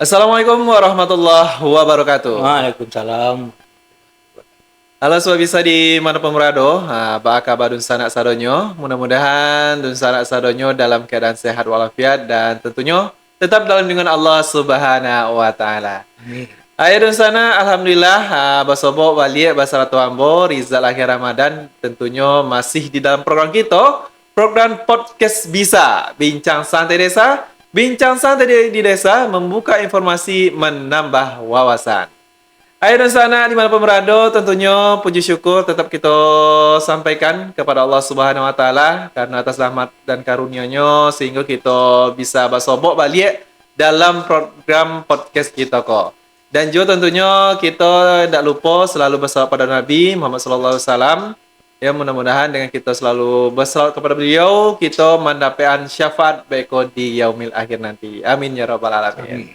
Assalamualaikum warahmatullahi wabarakatuh. Waalaikumsalam. Halo sobat bisa di mana pemerado, apa kabar dun sanak sadonyo? Mudah-mudahan dun sanak sadonyo dalam keadaan sehat walafiat dan tentunya tetap dalam lindungan Allah Subhanahu wa taala. Amin. Ayo dun sana alhamdulillah basobo balik basaratu ambo Rizal akhir Ramadan tentunya masih di dalam program kita, program podcast bisa bincang santai desa. Bincang santai di desa membuka informasi menambah wawasan. Ayo dan sana di mana pemerado tentunya puji syukur tetap kita sampaikan kepada Allah Subhanahu wa taala karena atas rahmat dan karunia-Nya sehingga kita bisa basobok balik dalam program podcast kita kok. Dan juga tentunya kita tidak lupa selalu bersalawat pada Nabi Muhammad sallallahu alaihi wasallam. Ya mudah-mudahan dengan kita selalu bersalawat kepada beliau kita mendapatkan syafaat baik di yaumil akhir nanti. Amin ya rabbal alamin. Amin.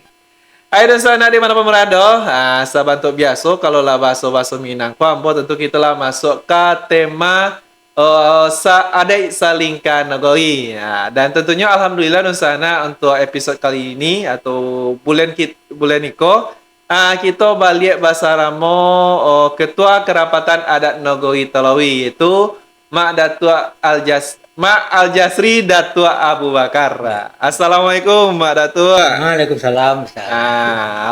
Hai dan sana di mana pemerado, sabantuk biasa kalau lah bahasa-bahasa Minang Pambo tentu kita lah masuk ke tema adai salingkan negoi. Dan tentunya alhamdulillah dan sana untuk episod kali ini atau bulan Niko kita balik bahasa Ramo Ketua Kerapatan Adat Nogoi Talawi itu Mak Aljasri Datua Abu Bakar. Assalamualaikum Mak Datua. Waalaikumsalam, Ustaz.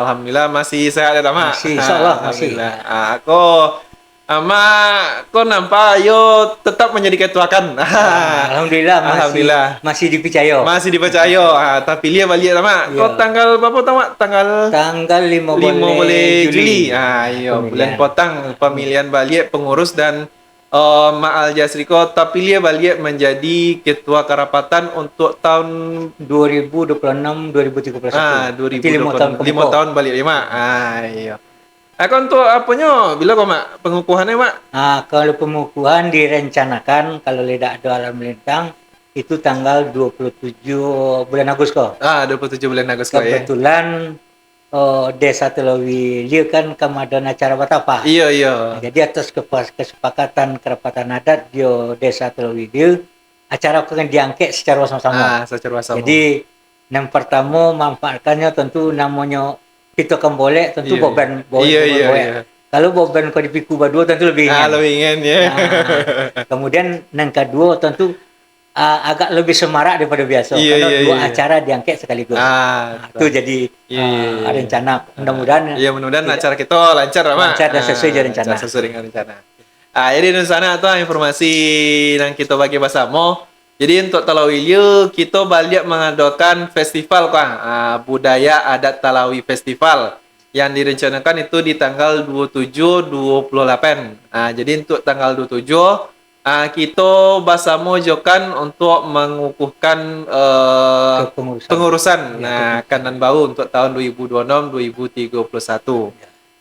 Alhamdulillah masih sehat ya Mak. Masih, insyaallah masih. Alhamdulillah. Mak nampak yo tetap menjadi ketua kan. Alhamdulillah masih dipercaya. Masih dipercaya. Tapi lihat balik lah Mak. Ya. Kau tanggal berapa tahu Mak? Tanggal 5 5 Juli. Iyo, bulan Pemilihan. potang pemilihan balik pengurus dan Mak Aljasri ko terpilih balik menjadi ketua kerapatan untuk tahun 2026 2031. 2020 5 tahun balik Mak. Iya. Aku untuk apanya bila kau Mak pengukuhannya Mak? Kalau pengukuhan direncanakan kalau tidak ada alam melintang itu tanggal 27 bulan Agustus kok. 27 bulan Agustus ya. Kebetulan Desa Telawi dia kan kamadan acara batapa. Iya. Jadi atas kesepakatan kerapatan adat di Desa Telawi dia acara akan diangkat secara bersama-sama. Secara sama. Jadi yang pertama manfaatkannya tentu namanya kita kan boleh tentu boban. Iya. Kalau boban kau dipiku berdua tentu lebih ingin. Lebih ingin ya. Kemudian yang kedua tentu agak lebih semarak daripada biasa karena dua acara diangkat sekaligus. Itu jadi rencana mudah-mudahan. Iya mudah-mudahan acara kita lancar Mak. Lancar dan sesuai dengan rencana. Sesuai dengan rencana. Jadi di sana tuh informasi yang kita bagi bersama. Jadi untuk Talawi kita balik mengadakan festival budaya adat Talawi Festival yang direncanakan itu di tanggal 27 28. Jadi untuk tanggal 27 kita bersama jokan untuk mengukuhkan pengurusan kanan bau untuk tahun 2026-2031.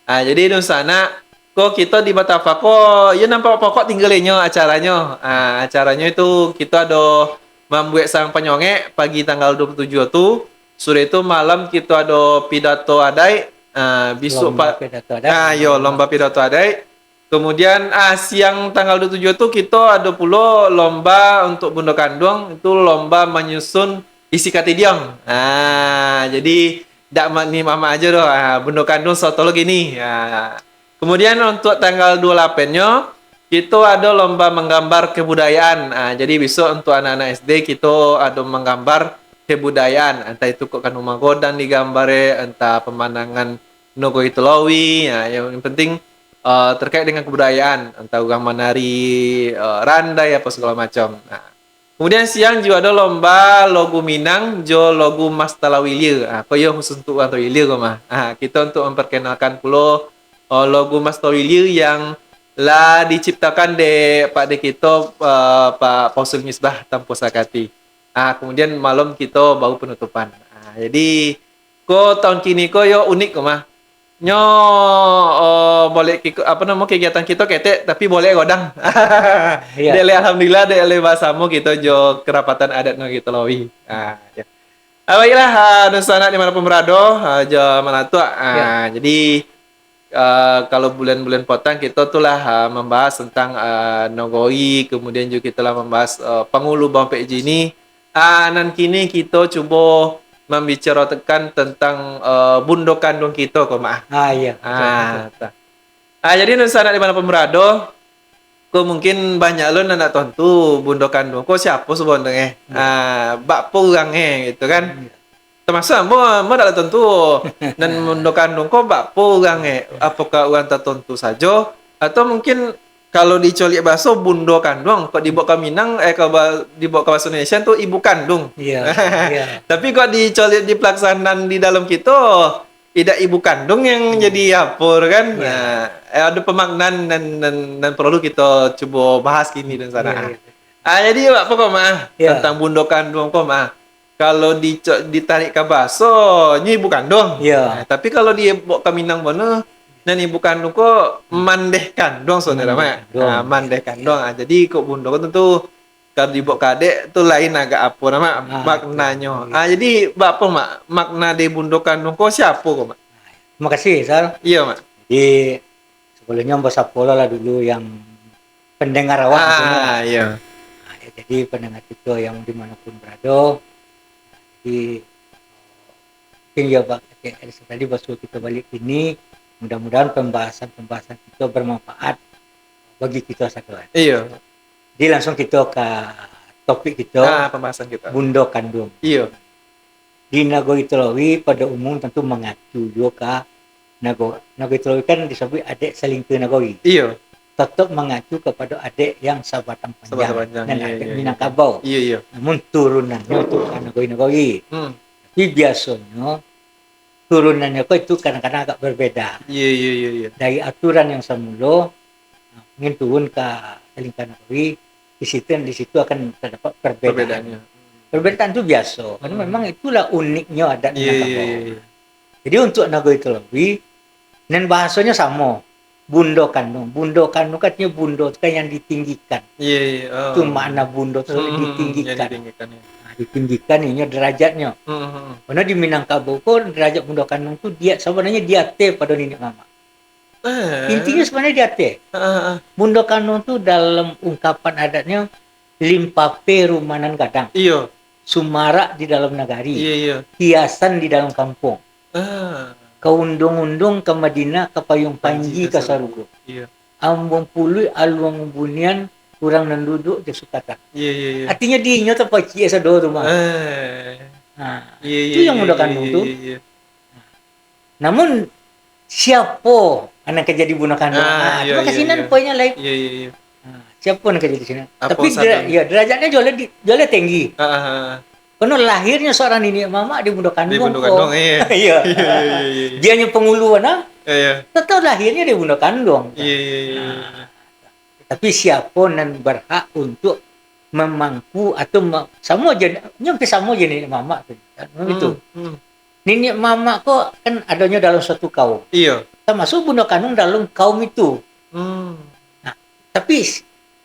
Jadi di sana kok kita di Batavia ya nampak pokok tinggalnya acaranya. Acaranya itu kita ada membuat sang penyonge pagi tanggal 27 itu. Sore itu malam kita ada pidato adai. Besok lomba pidato adai. Kemudian siang tanggal 27 itu kita ada pula lomba untuk Bunda Kandung itu lomba menyusun isi katidiong. Jadi dak ni mama aja doh. Bunda Kandung sotolog ini. Kemudian untuk tanggal 28-nya kita ada lomba menggambar kebudayaan. Jadi besok untuk anak-anak SD kita ada menggambar kebudayaan. Entah itu kok kan rumah godang digambare, entah pemandangan Nogoi Talawi. Yang penting terkait dengan kebudayaan, entah orang menari randai apa segala macam. Kemudian siang juga ada lomba logo Minang, jo logo Mas Talawilia. Kau yo khusus untuk orang Talawilia kau mah. Kita untuk memperkenalkan pulau logo Mas Talawilia yang lah diciptakan de Pak de kita Pak Pausul Misbah Tampo Sakati. Kemudian malam kita baru penutupan. Jadi tahun kini yo unik kau mah. Boleh kegiatan kita ketek tapi boleh godang. Dele alhamdulillah dele basamu kita jo kerapatan adat Nogoi Talawi. Baiklah nusana di mana pemerado jo Manatu. Jadi kalau bulan-bulan potang kita tuh lah membahas tentang Nogoi, kemudian juga kita lah membahas pengulu Bampek Jini. Nan kini kita coba membicarakan tentang bundo kandung kita kok mak. Iya. Jadi nusana di mana pemberado, ko mungkin banyak lo nak tontu bundo kandung ko siapa sebenarnya. Bak purangnya gitu kan. Termasuk mo dah tentu dan bundo kandung ko bak purangnya. Apakah orang tertentu saja atau mungkin kalau dicolik bahasa bundo kandung, kok dibawa ke Minang, kalau dibawa ke bahasa Indonesia tuh ibu kandung. Iya. Tapi kok dicolik di pelaksanaan di dalam kita, tidak ibu kandung yang jadi apur kan? Ada pemaknaan dan perlu kita coba bahas kini dan sana. Jadi apa kok mah tentang bundo kandung kok mah? Kalau ditarik ke bahasa, ini ibu kandung. Tapi kalau dibawa ke Minang mana? Dan ibu kandung kok mandeh kandung saudara mak. Mandeh kandung. Jadi kok bundo kok tentu kalau dibawa kadek tu lain agak apa nama maknanya. Jadi apa mak makna di bundo kandung kok siapa kok mak? Terima kasih Sal. Iya mak. Jadi sebelumnya Mbak Sapola lah dulu yang pendengar awak. Iya. Jadi pendengar kita yang dimanapun berada. Jadi mungkin ya Pak tadi bahas kita balik ini. Mudah-mudahan pembahasan kita bermanfaat bagi kita sekalian. Iya. Jadi langsung kita ke topik kita. Pembahasan kita. Bundo kandung. Iya. Di Nagoi Telawi pada umum tentu mengacu juga ke Nagoi Telawi kan disebut adik selingkuh Nagoi. Iya. Tetap mengacu kepada adik yang sabatang panjang. Dan adik Minangkabau. Iya. Namun turunannya itu kan Nagoi. Tapi biasanya turunannya kok itu kadang-kadang agak berbeda. Iya. Dari aturan yang semula ingin turun ke selingkuh Nagoi, di situ akan terdapat perbedaan. Perbedaan itu biasa, karena memang itulah uniknya adat Minangkabau. Jadi untuk Nagoi Telawi, dan bahasanya sama, bundo kandung. Bundo kandung katanya bundo kan yang ditinggikan. Itu makna bundo itu ditinggikan. Ditinggikan ini derajatnya. Karena di Minangkabau pun derajat bundo kandung itu dia sebenarnya diate pada nenek mama. Intinya sebenarnya diate. Bundo kandung itu dalam ungkapan adatnya limpape rumanan gadang. Iya. Sumara di dalam nagari. Iya. Hiasan di dalam kampung. Keundung-undung ke Madinah ke Payung Panji ke Sarugo. Iya. Ambung pului aluang bunian kurang nanduduk je sukata. Iya. Artinya dinya tempat cie sado rumah. Itu yang bundo kandung tu. Namun siapa anak kerja di bundo kandung? Cuma kasinan poinnya lain. Iya. Siapa anak kerja di sini? Tapi derajatnya jauh tinggi. Karena lahirnya seorang nenek mama di bundo kandung. Di bundo kandung, Iya. Dianya penguluan tetap lahirnya di bundo kandung. Iya. Tapi siapa yang berhak untuk memangku atau sama je nenek mama tu. Itu. Nenek mama kok kan adanya dalam satu kaum. Iya. Termasuk bundo kandung dalam kaum itu. Nah, tapi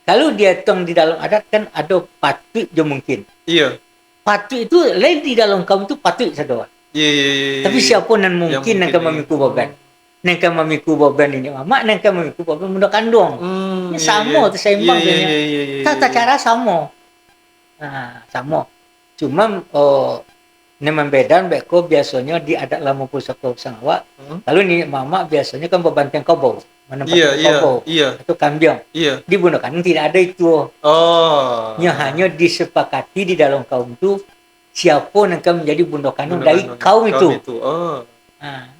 kalau dia hitung di dalam adat kan ada patut je mungkin. Iya. Patut itu lain di dalam kaum itu patut saja. Iya. Tapi siapa yang mungkin yang memikul beban? Nengka memikul beban ini mama, nengka memikul beban bundo kandung. Ini sama, seimbang dia. Tata cara sama. Sama. Cuma membedakan beko biasanya di adat lama pusaka sangawak. Lalu ni mama biasanya kan berbanteng kobau. Menempatkan kobau. Atau kambing. Di bundo kandung tidak ada itu. Hanya disepakati di dalam kaum itu siapa yang akan menjadi bundo kandung dari kaum itu.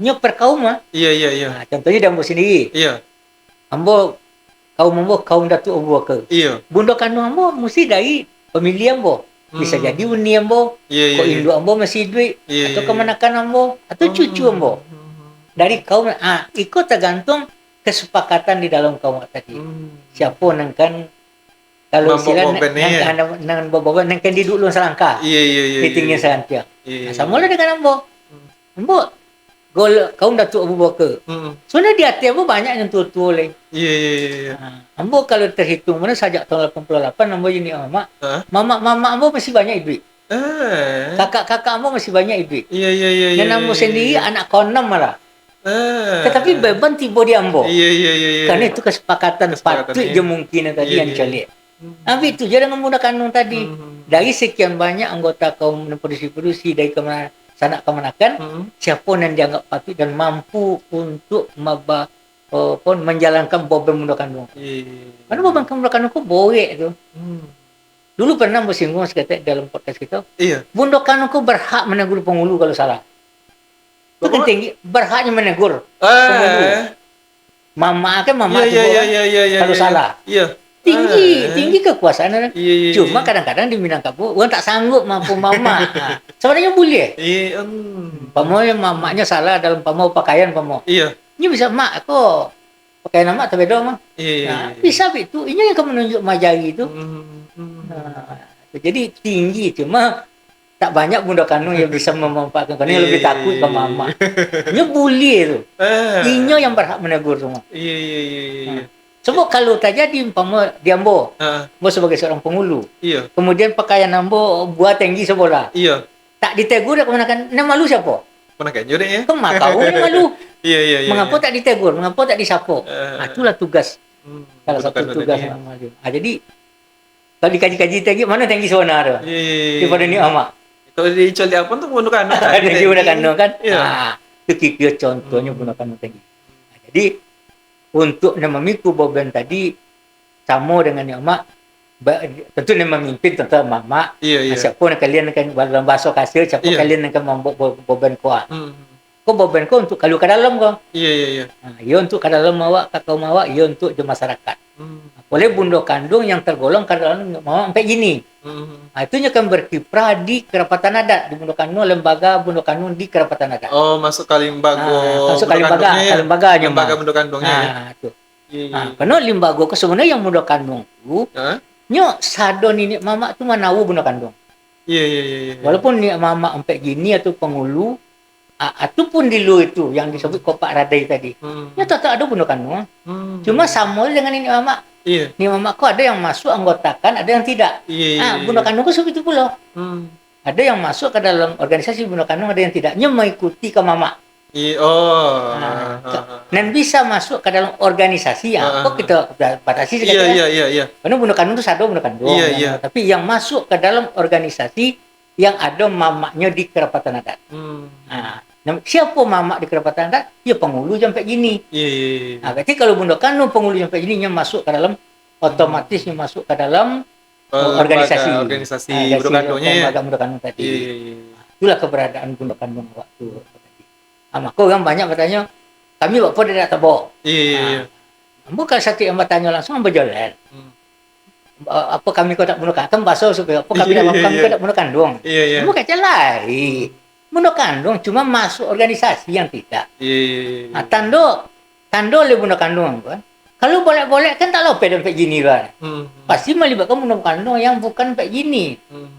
Nya per kaum Iya. Contohnya Ambo sendiri. Iya. Ambo kaum Datuk Ambo ke. Iya. Bundo kandung Ambo mesti dari pemilih Ambo. Bisa jadi uni Ambo. Kok induk Ambo masih hidup. Atau kemenakan Ambo. Atau cucu Ambo. Dari kaum. Ikut tergantung kesepakatan di dalam kaum tadi. Siapa yang kan kalau istilah nang bawa nang kan di dulu selangkah. Iya. Di tinggi selantiak. Sama lah dengan Ambo. Ambo kaum Datuk Abu Bakar. Sebenarnya di hati Ambo banyak yang tua-tua lagi. Iya. Ambo kalau terhitung mana sejak tahun 88 Ambo ini mama Ambo masih banyak ibu. Kakak-kakak Ambo masih banyak ibu. Iya. Dan Ambo sendiri anak ke-6 malah. Tetapi beban tiba di Ambo. Iya. Karena itu kesepakatan patut je mungkin tadi yang dicari. Tapi itu je dengan bundo kandung tadi. Dari sekian banyak anggota kaum produksi dari kemana sanak kemanakan, Hmm. siapa yang dianggap patut dan mampu untuk menjalankan beban bundo kandung. Iya. Karena beban bundo kandung ku borek tu. Hmm. Dulu pernah bersinggung sekata dalam podcast kita, Iya. bundo kandung ku berhak menegur penghulu kalau salah. Itu kan Bapak- tinggi, berhaknya menegur penghulu. Mama kan mama Iya, juga iya, kan, iya, iya, kalau iya. salah. Iya. Tinggi kekuasaan kan. Iya, iya, Cuma iya. kadang-kadang di Minangkabau, orang tak sanggup mampu mama. Nah, sebenarnya boleh. Iya. Pamoy mamanya salah dalam pamoy pakaian pamoy. Iya. Ini bisa mak aku pakaian mak tak beda mah. Iya, iya, Nah, iya. bisa itu. Ini yang kamu menunjuk majari itu. Nah, jadi tinggi cuma tak banyak budak kandung yang bisa memanfaatkan karena yang lebih takut ke mama. Ini bully itu. Inyo yang berhak menegur semua. Iya, iya, iya, iya. Sebab kalau terjadi umpama di Ambo, Ah, Ambo sebagai seorang pengulu, iya. kemudian pakaian Ambo buat tinggi sebelah, Iya. tak ditegur, kemudian nak malu siapa? Pernah kan juga ya? Kemak kau yang malu. Iya, iya, iya. Mengapa tak ditegur? Mengapa tak disapo? Nah, itulah tugas. Salah satu tugas mama dia. Jadi kalau dikaji-kaji tinggi, mana tinggi sebenar? Iya. Daripada ni amak. Kalau di Coli apa tuh bunuh kandung? Tinggi budak kandung kan? Iya. Nah, itu kira contohnya budak kandung tinggi. Nah, jadi untuk memikul beban tadi sama dengan yang amak, tentu yang memimpin tentu mama. Iya, iya. Siapa nak kalian akan dalam bahasa kasir, siapa Iya. kalian akan membawa beban kuat. Hmm. Kau beban kau untuk kalau ke dalam kau. Iya, iya, iya. Nah, ia untuk ke dalam awak, kakau awak, ia untuk je masyarakat. Hmm. Oleh bundo kandung yang tergolong ke dalam mama sampai gini. Hmm. Nah, itu akan berkiprah di kerapatan adat, di bundo kandung, lembaga bundo kandung di kerapatan adat. Oh, masuk kalimbago. Masuk bunuh kalimbaga, kandungnya ya? kalimbaganya, Lembaga Mak. bunuh kandungnya ya? Nah, itu. Iya, iya. Nah, karena limbago ke sebenarnya yang bundo kandung tu, Hah? nyo sadon ini mama tu manawu bundo kandung. Iya, iya, iya, iya. Walaupun ni mama sampai gini atau pengulu, ataupun di lu itu yang disebut kopak radai tadi. Hmm. Ya tak ada bundo kandung. Hmm. Cuma sama dengan ini mama. Iya. Ni mama ku ada yang masuk anggotakan, ada yang tidak. Iya, iya. Bundo kandung ku seperti itu pula. Hmm. Ada yang masuk ke dalam organisasi bundo kandung, ada yang tidak. Nya mengikuti ke mama. Iya, oh. Dan bisa masuk ke dalam organisasi ya. Kok kita batasi Iya, iya, iya, iya. karena bundo kandung itu satu bundo kandung. Iya, ya. iya. Tapi yang masuk ke dalam organisasi yang ada mamanya di kerapatan adat. Hmm. Nah, siapa mama di kerapatan adat? Ya pengulu sampai gini. Iya, iya, iya. Nah, berarti kalau bundo kandung pengulu sampai gini yang masuk ke dalam otomatisnya masuk ke dalam organisasi. Organisasi bunuh kandungnya ya? Bundo kandung tadi. Iya, iya, iya. Itulah keberadaan bundo kandung waktu tadi. Maka orang banyak bertanya, kami apa tidak tahu. Iya, iya, iya. Bukan satu yang bertanya langsung berjalan. Hmm. Apa kami kau tak bunuh kandung? Bahasa supaya apa kami Iya, tak iya, kami iya. kau tak bunuh kandung? Iya, iya. Bukan jalan. Bunuh kandung cuma masuk organisasi yang tidak. Iya, iya, iya. Nah, tando le bunuh kandung kan. Kalau boleh-boleh kan tak lope sampai gini kan. Hmm. Pasti melibatkan bunuh kandung yang bukan sampai gini. Hmm.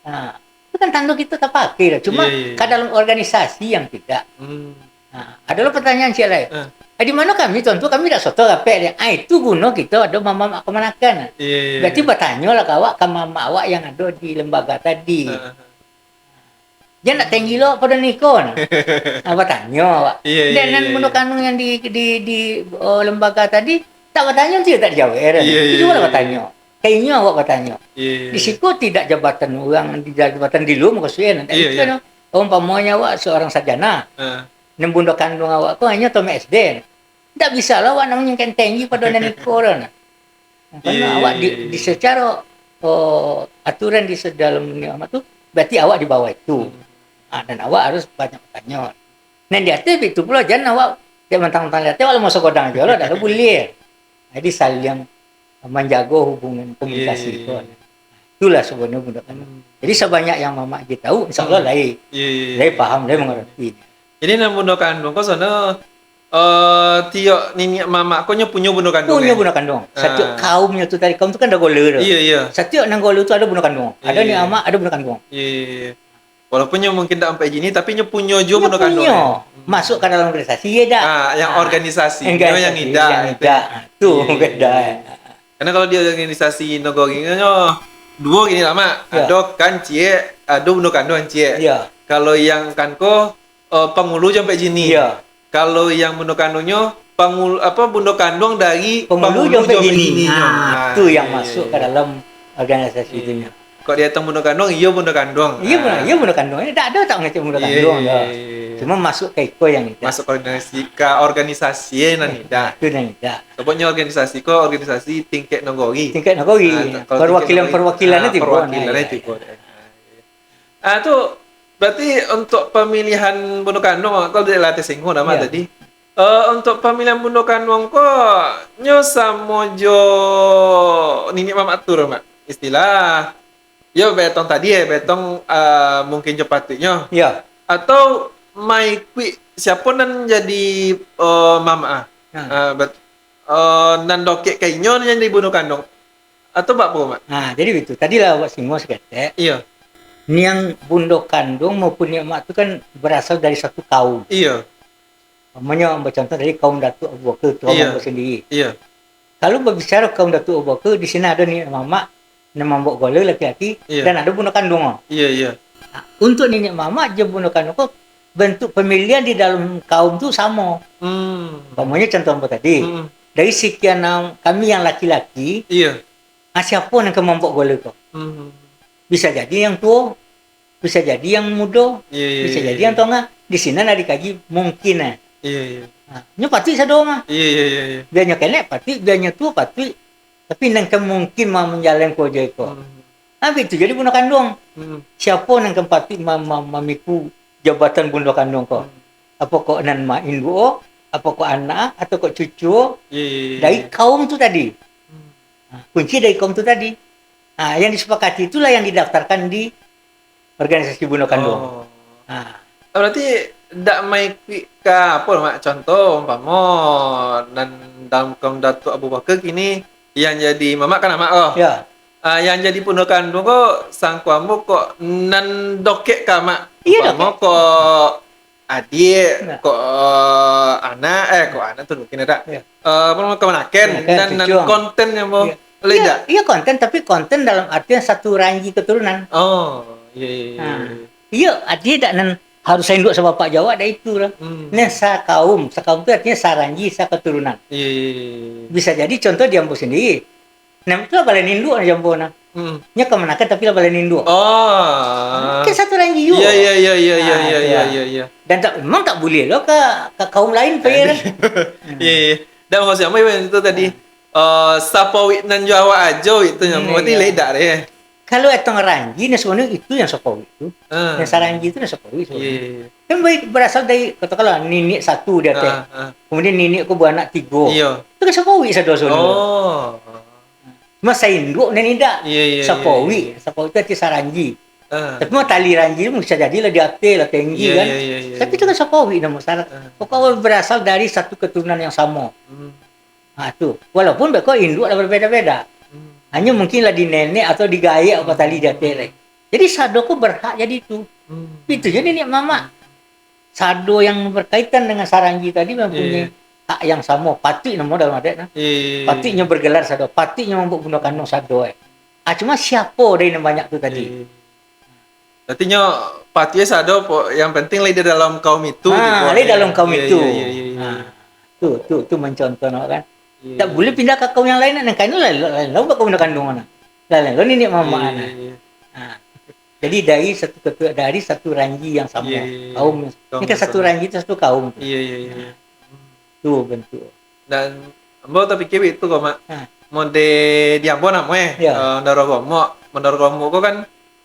Nah, itu kan tando kita tak pakai lah. Cuma Iya, iya, iya. ke dalam organisasi yang tidak. Hmm. Nah, adalah pertanyaan siapa lain. Eh. Di mana kami tentu kami tak soto rapek dia. Itu guna kita ada mama kemanakan. Iya, iya. Berarti bertanya lah kawak ke mama awak yang ada di lembaga tadi. Dia nak tinggi lo pada nikon. Bertanya awak. Iya, iya, Dan iya, bunuh iya. kandung yang di lembaga tadi tak bertanya dia tak dijawab. Iya, iya, Itu malah iya. bertanya. Kayaknya awak bertanya. Iya. Di situ tidak jabatan orang di jabatan di lu maksudnya. Iya, Itu kan umpamanya awak seorang sarjana. Dan bundo kandung awak tu hanya Tom SD. Tak bisa lah awak namanya kan tinggi pada nenek orang. Karena Iya, awak iya, iya. di secara aturan di dalam dunia amat tu berarti awak di bawah itu. Dan awak harus banyak bertanya. Dan di atas itu pula jangan awak dia mentang-mentang lihat awak masuk kodang je lah tak boleh. Jadi saling menjaga hubungan komunikasi Iya, itu. iya, iya. Itulah sebenarnya bundo kandung. Jadi sebanyak yang mama kita tahu insyaallah lain. Iya, iya, iya. Lain paham, lain mengerti. Jadi nak bunuh kandung kau sana tio nini mama kau punya bunuh kandung. Punya bunuh kandung. Satu kaumnya tu tadi, kaum tu kan ada gola tu. Iya, iya. Satu nang gola tu ada bunuh kandung. Ada ni Iya. amak, ada bunuh kandung. Iya, iya, iya. Walaupun nyo mungkin tak sampai gini tapi nyo punya juga bunuh kandung. Punya. Masuk ke dalam organisasi ya dak. Yang organisasi, nyo yang Yang tidak. tidak. Tu Iya, iya, beda. iya. Karena kalau di organisasi negara nyo dua gini lama, Ya. ada kan cie, ada bunuh kandung cie. Ya. Kalau yang kan ko pengulu sampai gini. Ya. Kalau yang bunuh kandungnya bunuh kandung dari Pengulu sampai gini. gini. Nah, tu yang iya, masuk iya, ke dalam organisasi itu. Iya. Kok dia hitung bunuh kandung, iya bunuh kandung. Iya benar, iya bunuh kandung. Ini tak ada tak ngecek bunuh Iya, kandung. iya, Dah. iya. Cuma masuk ke iko yang tidak. Masuk organisasi nan tidak. Itu yang tidak. Sebutnya organisasi kok organisasi tingkat negeri. Tingkat negeri, Kalau perwakilannya tiba. perwakilannya tiba. Tuh berarti untuk pemilihan bunuh kandung kalau dia latih singgung nama Iya. tadi. Untuk pemilihan bunuh kandung kok nyo samojo nini mamatur mak istilah. Yo betong tadi ya betong mungkin cepatnya Ya. atau mai kui siapa nan jadi mama nan dokek kainyo yang dibunuh kandung atau bak mak? Nah, jadi itu. Tadi lah Wak Singo seketek. Iya, Ini yang bundo kandung maupun yang mak itu kan berasal dari satu kaum. iya, Namanya ambil contoh dari kaum Datuk Abu Bakar itu Iya. orang sendiri. iya, Kalau berbicara kaum Datuk Abu Bakar, di sini ada nih mama, nama mbok gole laki-laki, Iya. dan ada bundo kandung. iya, iya. Nah, untuk nenek mama aja bundo kandung kok bentuk pemilihan di dalam kaum itu sama. Umpamanya contoh apa tadi? Dari sekian kami yang laki-laki, Iya. siapa yang kamu mbok gole kok? Bisa jadi yang tua, bisa jadi yang muda, Iya, iya, bisa iya, jadi iya. yang tengah. Di sini nak dikaji mungkin Iya, iya. Nah, nyo pati sa do mah. Iya, iya, iya, iya. Biarnya kene pati, biarnya tua pati. Tapi nang mungkin mah menjalan ko joy ko. Itu jadi bunuh kandung. Siapa nang pati mamiku jabatan bunuh kandung ko? Apa kok nan ma induo, apa kok anak atau kok cucu Iya, iya, iya. dari kaum tu tadi. Nah, kunci dari kaum tu tadi. Nah, yang disepakati itulah yang didaftarkan di organisasi bunuh kandung. Oh. Nah, Berarti ndak mai kui ka apa mak contoh umpama dan dalam kaum Datuk Abu Bakar kini yang jadi mama kan mak oh. ya. Yang jadi bunuh kandung kok sang kuamu kok nan dokek ka mak. Iya, Umpama kok adik, Nah. kok anak kok anak tuh mungkin ada. Iya. Apa namanya kemenaken Kemenaken, dan cucu. konten yang mau Iya. leda. Iya konten, tapi konten dalam artian satu ranji keturunan. Oh, iya, iya, iya. Nah, iya, artinya tak nan harus induk sama Bapak Jawa ada itu lah. Ini sakaum itu artinya saranji, keturunan. Iya, iya, iya. Bisa jadi contoh di Ambo sendiri. Nah, itu lah balen induk di Ambo nah. Nya kemenakan tapi lah balen induk. Oh. Kan satu ranji juga. Iya, iya, iya, iya, iya, Nah, iya, itu iya, lah. iya, iya. Dan memang tak boleh loh ke kaum lain player. Iya, iya. Dan maksud apa itu tadi? Sapawi nan Jawa aja itu yang berarti iya. leda deh. Kalau etong ranji, nah sebenarnya itu yang sopawi itu. Yang saranji itu yang sopawi. Iya. Kan berasal dari katakanlah nenek satu dia teh. Kemudian nenek aku beranak tiga. Iya. Itu kan sapawi sadoso. Oh. Cuma saya induk dan tidak. Iya, iya. Sapawi. Sapawi itu arti saranji. Ah. Tapi mau tali ranji itu bisa jadi lah di atas lah tinggi Iya, kan. iya, iya, iya. Tapi itu kan sapawi nama syarat. Pokoknya berasal dari satu keturunan yang sama. Nah itu. Walaupun mereka induk lah berbeda-beda. Hanya mungkinlah di nenek atau di gaya apa tali di atas. Jadi sadoku berhak jadi itu. Itu jadi nenek mama. Sado yang berkaitan dengan saranji tadi mempunyai hak yang sama. Pati nama dalam adat. Nah. Iya. Patinya bergelar sado. Patinya membuat bunuh kandung sado. Cuma siapa dari yang banyak tu tadi? Artinya patinya sado yang penting lah di dalam kaum itu. Nah, di dalam kaum Iya, itu. Iya, iya, iya. Nah, tu mencontoh kan. Iya. Tak boleh pindah ke kaum yang lain. Nah, kan lain buat kaum bunuh kandung mana? Lain ini mama anak. Iya. Nah, jadi dari satu ranji yang sama, Iya. kaum. Kaum Ini kan yang satu sama. ranji itu satu kaum. Iya, iya, iya. Tuh bentuk. Dan mbak tapi kiri itu kok mak. Nah. Mode di Ambon namanya. Ya. Menurut kamu kan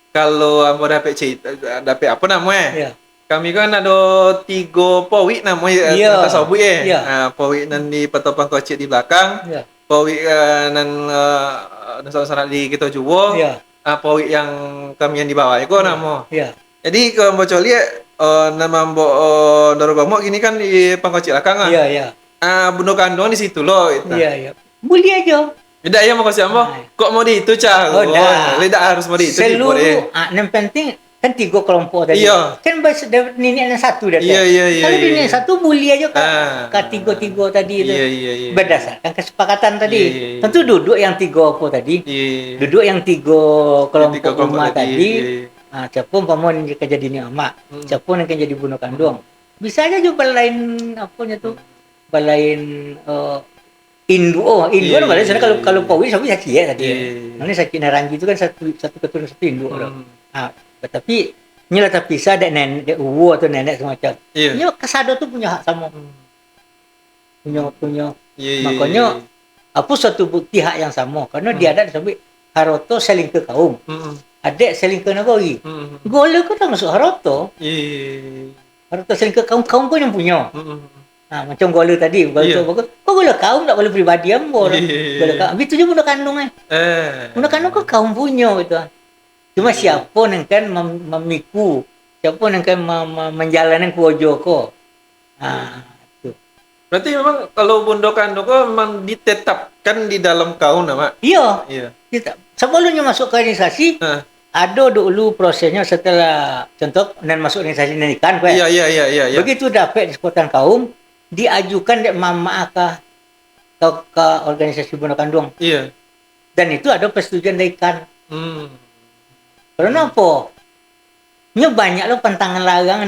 kalau ambo dapat cerita dapat apa namanya? Ya. Kami kan ada 3 powi namanya Iya. atas obu ya. Iya. Powi nan di petopang kocik di belakang. Ya. Powi nan sana di kita juwo. Ya. Powi yang kami yang di bawah itu nama. Ya. Jadi kalau mbok lihat nama mbok Ndorogomo gini kan di pangkocik belakang Iya, iya. bunuh kandung di situ loh itu. Iya, iya. Boleh aja. Beda ya mau kasih ambo. Nah. Kok mau di itu cah? Oh, dah. Tidak harus mau di itu Seluruh, yang penting kan 3 kelompok tadi. Iya. Kan nenek yang satu dah. Iya, iya, iya, Kalau iya, nenek iya. satu boleh aja kan. Ah. Tiga tadi itu. Iya, iya, iya. Berdasarkan kesepakatan tadi. Iya, iya, iya. Tentu duduk yang 3 apa tadi. Iya. Duduk yang 3 kelompok Tiga kelompok rumah tadi. iya. Nah, siapa umpama yang jadi niama, siapa yang jadi bunuh kandung. Bisa aja juga lain apanya tuh. Balain Induk Iya, malah iya, kalau iya, kalau iya. Pawi sapi Saki ya tadi. Iya, Ya. iya, iya. Nanti Saki Naranji itu kan satu keturunan satu induk loh. Hmm. Ah, tapi nyolah tapi bisa ada nenek, ada uwu atau nenek semacam. Iya. Nyolah kasado tuh punya hak sama, Hmm. punya. Iya, iya, Makanya iya. apa suatu bukti hak yang sama karena Hmm. dia ada sampai Haroto seling ke kaum, Hmm. adik seling ke nagari. Hmm. Gole kau tak masuk Haroto. Iya, iya, iya. Haroto seling ke kaum pun yang punya. Hmm. Nah, macam gole tadi, gole Iya. tu apa? Kau gole kaum tak boleh pribadi ambo. Iya, Gole iya, kaum. Itu je bunda kandung Bunda kandung kau kaum punya gitu. Cuma Iya. siapa yang kan memiku, siapa yang kan menjalankan kuojo ko. Ah, tu. Berarti memang kalau Bondo Kandung memang ditetapkan di dalam kaum nama. Iya, Iya. kita sebelumnya masuk ke organisasi, Nah, ada dulu prosesnya setelah contoh dan masuk organisasi nenikan, iya, iya, iya, iya, iya. begitu dapat kesempatan kaum, diajukan dek mama ke organisasi Bondo Kandung Iya. dan itu ada persetujuan dari kan. Hmm. Karena apa? Nya banyak loh pantangan larang